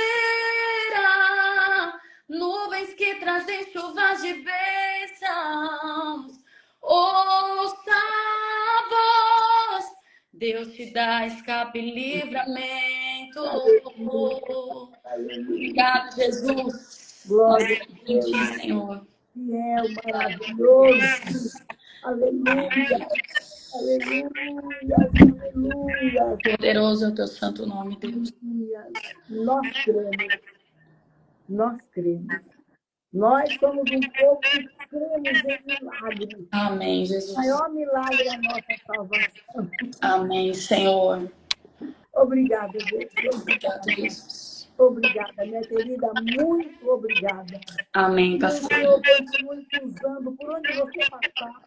S2: nuvens que trazem chuvas de bênçãos. Ouça a voz, Deus te dá escape e livramento. Obrigado, Jesus.
S1: Glória a
S2: Em
S1: Deus,
S2: ti, Senhor.
S1: fiel, maravilhoso. Aleluia, aleluia, aleluia.
S2: Poderoso é o teu santo nome, Deus.
S1: Nós cremos, nós cremos. Nós somos um povo que cremos em milagres.
S2: Amém,
S1: O
S2: Jesus.
S1: maior milagre é a nossa salvação.
S2: Amém, Senhor.
S1: Obrigada, Deus.
S2: Obrigado, Jesus.
S1: Obrigada, minha querida. Muito obrigada.
S2: Amém,
S1: Que o
S2: pastor.
S1: Senhor continue te usando por onde você passar,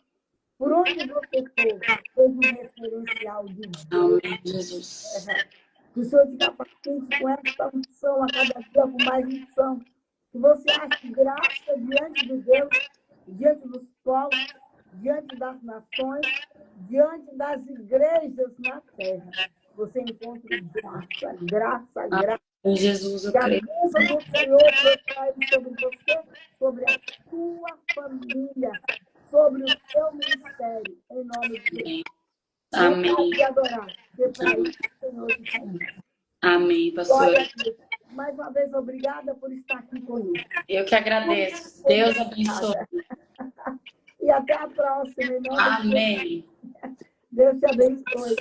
S1: por onde você for. Seja um referencial de Deus.
S2: Amém, Jesus.
S1: Que o Senhor te capacite com essa unção a cada dia, com mais unção. Que você ache graça diante de Deus, diante dos povos, diante das nações, diante das igrejas na terra. Você encontre graça, graça, graça.
S2: Amém, Jesus, eu
S1: Que a
S2: creio.
S1: bênção do Senhor recaia sobre você, sobre a sua família, sobre o seu ministério, em nome de Jesus.
S2: Amém.
S1: E adorar, porque para isso o Senhor te chamou.
S2: Amém, pastor.
S1: Glória a Deus. Mais uma vez, obrigada por estar aqui conosco.
S2: Eu que agradeço. Deus abençoe.
S1: E até a próxima, em nome de Jesus.
S2: Amém.
S1: Deus te abençoe.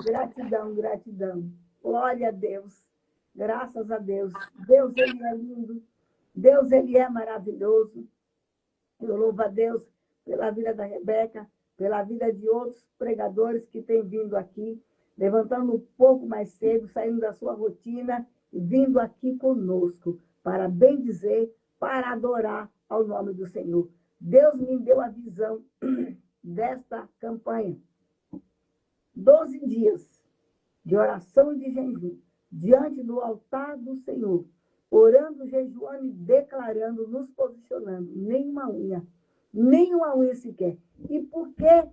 S1: Gratidão, gratidão. Glória a Deus. Graças a Deus. Deus, Ele é lindo. Deus, Ele é maravilhoso. Eu louvo a Deus pela vida da Rebeca, pela vida de outros pregadores que têm vindo aqui, levantando um pouco mais cedo, saindo da sua rotina e vindo aqui conosco para bendizer, para adorar ao nome do Senhor. Deus me deu a visão desta campanha. 12 dias de oração e de jejum diante do altar do Senhor, orando, jejuando e declarando, nos posicionando. Nenhuma unha sequer. E por que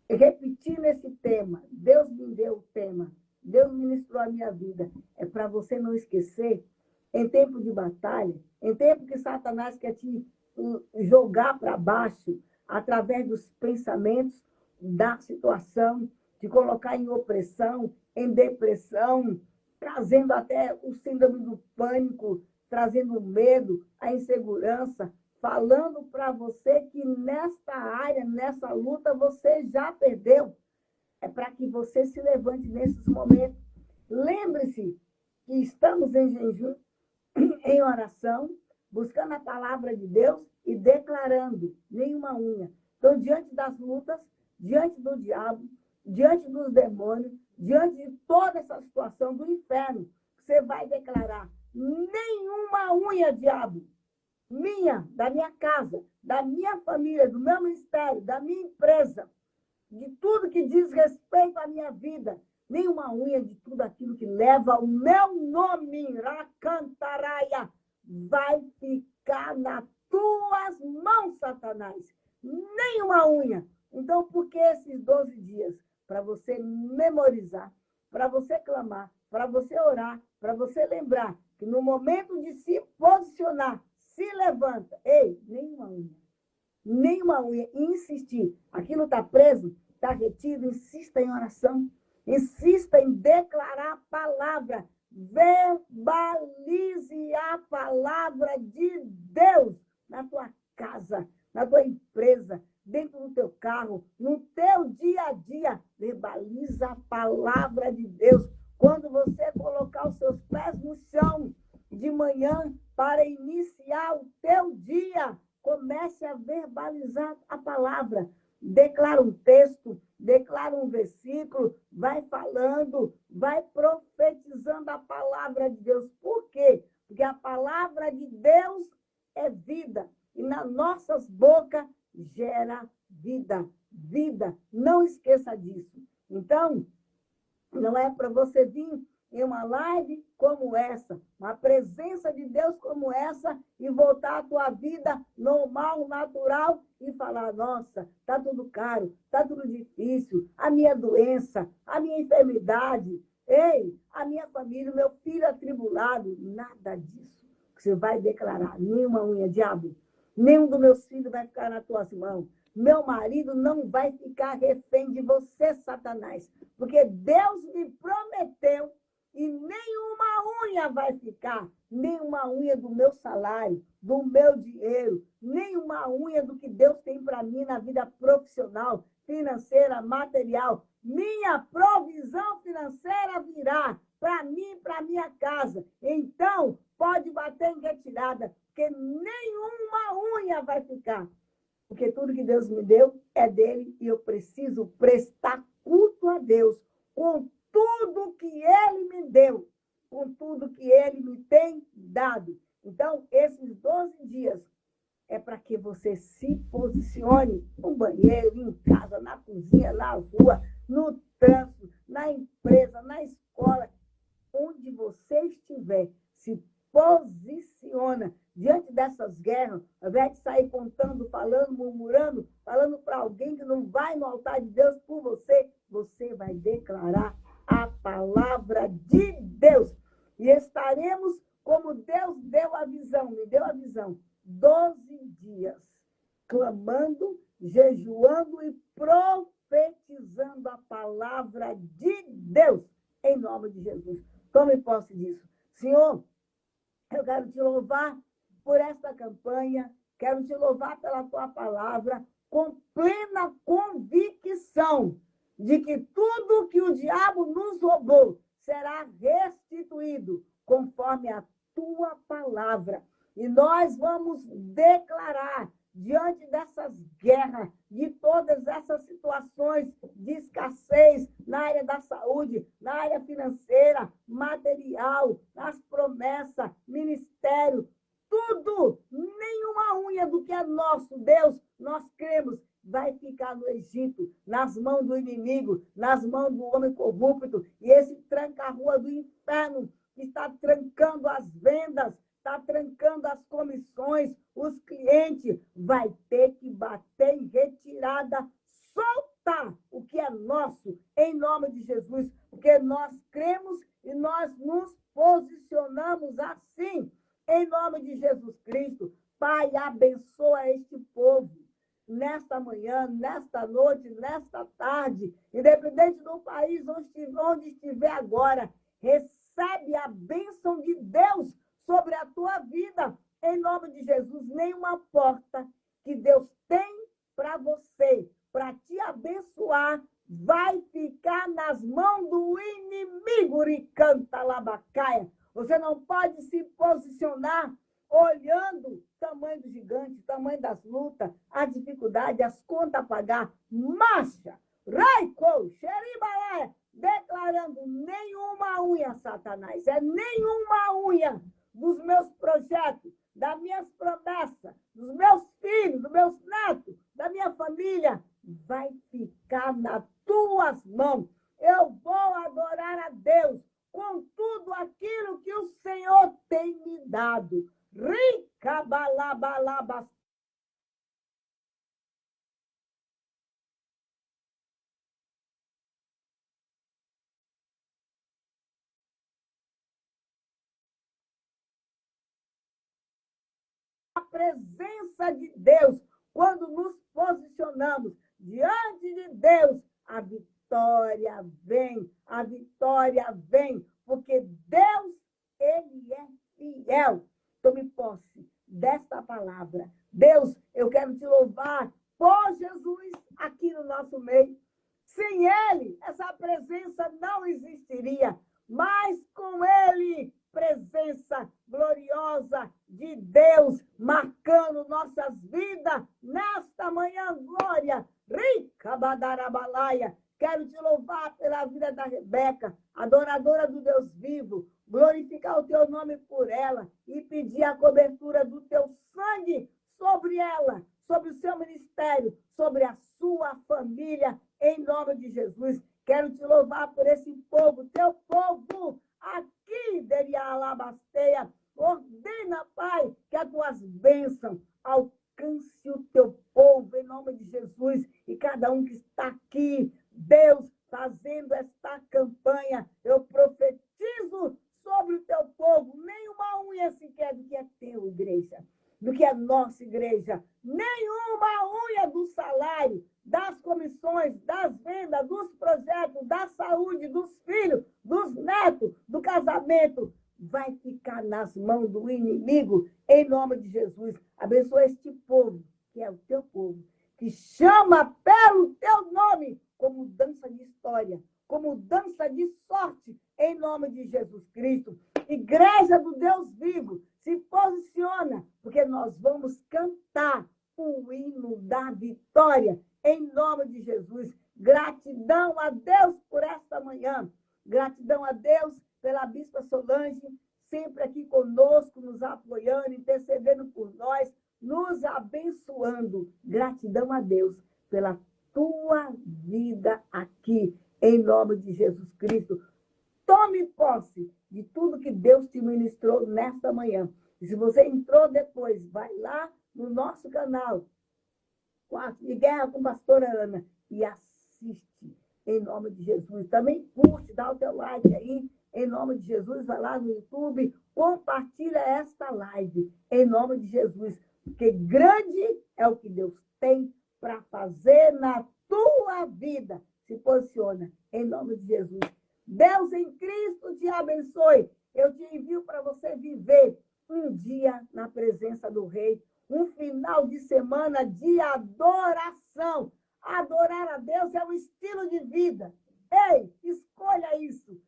S1: repetir nesse tema? Deus me deu o tema, Deus ministrou a minha vida. É para você não esquecer, em tempo de batalha, em tempo que Satanás quer te jogar para baixo, através dos pensamentos, da situação, te colocar em opressão, em depressão, trazendo até o síndrome do pânico, trazendo o medo, a insegurança, falando para você que nesta área, nessa luta, você já perdeu. É para que você se levante nesses momentos. Lembre-se que estamos em jejum, em oração, buscando a palavra de Deus e declarando, nenhuma unha. Então, diante das lutas, diante do diabo, diante dos demônios, diante de toda essa situação do inferno, você vai declarar, nenhuma unha, diabo, minha, da minha casa, da minha família, do meu ministério, da minha empresa, de tudo que diz respeito à minha vida, nenhuma unha de tudo aquilo que leva o meu nome, Racantaraia, vai ficar nas tuas mãos, Satanás. Nenhuma unha. Então, por que esses 12 dias? Para você memorizar, para você clamar, para você orar, para você lembrar que no momento de se posicionar, se levanta. Ei, nenhuma unha. Nenhuma unha. E insistir. Aquilo está preso, está retido, insista em oração. Insista em declarar a palavra. Verbalize a palavra de Deus na tua casa, na tua empresa, dentro do teu carro, no teu dia a dia. Verbaliza a palavra de Deus. Quando você colocar os seus pés no chão de manhã para iniciar o teu dia, comece a verbalizar a palavra. Declara um texto, declara um versículo, vai falando, vai profetizando a palavra de Deus. Por quê? Porque a palavra de Deus é vida. E nas nossas bocas gera vida. vida. Não esqueça disso. Então, não é para você vir em uma live como essa, uma presença de Deus como essa, e voltar à tua vida normal, natural, e falar, nossa, está tudo caro, está tudo difícil, a minha doença, a minha enfermidade, ei, a minha família, o meu filho atribulado, nada disso. Você vai declarar, nenhuma unha, diabo, nenhum dos meus filhos vai ficar nas tuas mãos. Meu marido não vai ficar refém de você, Satanás, porque Deus me prometeu e nenhuma unha vai ficar, nenhuma unha do meu salário, do meu dinheiro, nenhuma unha do que Deus tem para mim na vida profissional, financeira, material. Minha provisão financeira virá para mim, para minha casa. Então, pode bater em retirada, porque nenhuma unha vai ficar. Porque tudo que Deus me deu é dele e eu preciso prestar culto a Deus com tudo que ele me deu, com tudo que ele me tem dado. Então, esses 12 dias é para que você se posicione no banheiro, em casa, na cozinha, na rua, no trânsito, na empresa, na escola, onde você estiver, se posiciona diante dessas guerras, ao invés de sair contando, falando, murmurando, falando para alguém que não vai no altar de Deus por você, você vai declarar a palavra de Deus. E estaremos como Deus deu a visão, me deu a visão, 12 dias, clamando, jejuando e profetizando a palavra de Deus, em nome de Jesus. Tome posse disso. Senhor, eu quero te louvar por esta campanha, quero te louvar pela tua palavra, com plena convicção de que tudo que o diabo nos roubou será restituído conforme a tua palavra. E nós vamos declarar, diante dessas guerras, de todas essas situações de escassez na área da saúde, na área financeira, material, nas promessas, ministério, tudo, nenhuma unha do que é nosso, Deus, nós cremos, vai ficar no Egito, nas mãos do inimigo, nas mãos do homem corrupto, e esse tranca-rua do inferno que está trancando as vendas, está trancando as comissões, os clientes, vai ter que bater em retirada, soltar o que é nosso, em nome de Jesus, porque nós cremos e nós nos posicionamos assim, em nome de Jesus Cristo. Pai, abençoa este povo, nesta manhã, nesta noite, nesta tarde, independente do país onde estiver agora, recebe a bênção de Deus sobre a tua vida, em nome de Jesus. Nenhuma porta que Deus tem para você, para te abençoar, vai ficar nas mãos do inimigo, Ricanta Labacaia. Você não pode se posicionar olhando o tamanho do gigante, o tamanho das lutas, a dificuldade, as contas a pagar. Marcha! Raico, xeribalaia, declarando nenhuma unha, Satanás, é nenhuma unha dos meus projetos, das minhas promessas, dos meus filhos, dos meus netos, da minha família, vai ficar nas tuas mãos. Eu vou adorar a Deus com tudo aquilo que o Senhor tem me dado. Rica balabalabas. A presença de Deus, quando nos posicionamos diante de Deus, a vitória vem, porque Deus, ele é fiel. Tome posse desta palavra. Deus, eu quero te louvar por Jesus aqui no nosso meio. Sem ele, essa presença não existiria, mas com ele, presença gloriosa de Deus, marcando nossas vidas nesta manhã, glória. Rica badarabalaia. Quero te louvar pela vida da Rebeca, adoradora do Deus vivo, glorificar o teu nome por ela e pedir a cobertura do teu sangue sobre ela, sobre o seu ministério, sobre a sua família, em nome de Jesus. Quero te louvar por esse povo, teu povo, aqui, Derialabasteia. Ordena, Pai, que as tuas bênçãos alcance o teu povo, em nome de Jesus. E cada um que está aqui, Deus, fazendo esta campanha, eu profetizo sobre o teu povo, nenhuma unha sequer do que é teu, igreja, do que é nossa igreja, nenhuma unha do salário, das comissões, das vendas, dos projetos, da saúde, dos filhos, dos netos, do casamento, vai ficar nas mãos do inimigo, em nome de Jesus. Abençoa este povo, que é o teu povo, que chama pelo teu nome, como mudança de história, como mudança de sorte, em nome de Jesus Cristo. Igreja do Deus vivo, se posiciona, porque nós vamos cantar o hino da vitória, em nome de Jesus. Gratidão a Deus por esta manhã. Gratidão a Deus pela Bispa Solange, sempre aqui conosco, nos apoiando, intercedendo por nós, nos abençoando. Gratidão a Deus pela tua vida aqui, em nome de Jesus Cristo. Tome posse de tudo que Deus te ministrou nesta manhã. E se você entrou depois, vai lá no nosso canal, Quarto de Guerra com Pastora Ana, e assiste, em nome de Jesus. Também curte, dá o teu like aí, em nome de Jesus. Vai lá no YouTube, compartilha esta live, em nome de Jesus. Porque grande é o que Deus tem para fazer na tua vida. Se posiciona, em nome de Jesus. Deus em Cristo te abençoe. Eu te envio para você viver um dia na presença do Rei, um final de semana de adoração. Adorar a Deus é um estilo de vida. Ei, escolha isso.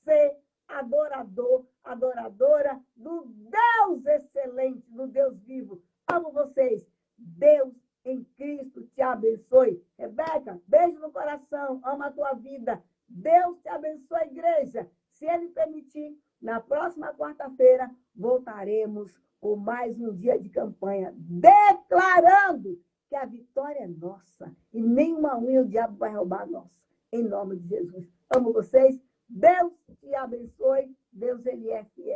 S1: Ser adorador, adoradora do Deus excelente, do Deus vivo. Amo vocês. Deus em Cristo te abençoe. Rebeca, beijo no coração. Ama a tua vida. Deus te abençoe, igreja. Se Ele permitir, na próxima quarta-feira, voltaremos com mais um dia de campanha, declarando que a vitória é nossa e nenhuma unha o diabo vai roubar a nossa. Em nome de Jesus. Amo vocês. Deus te abençoe. Deus, Ele é fiel.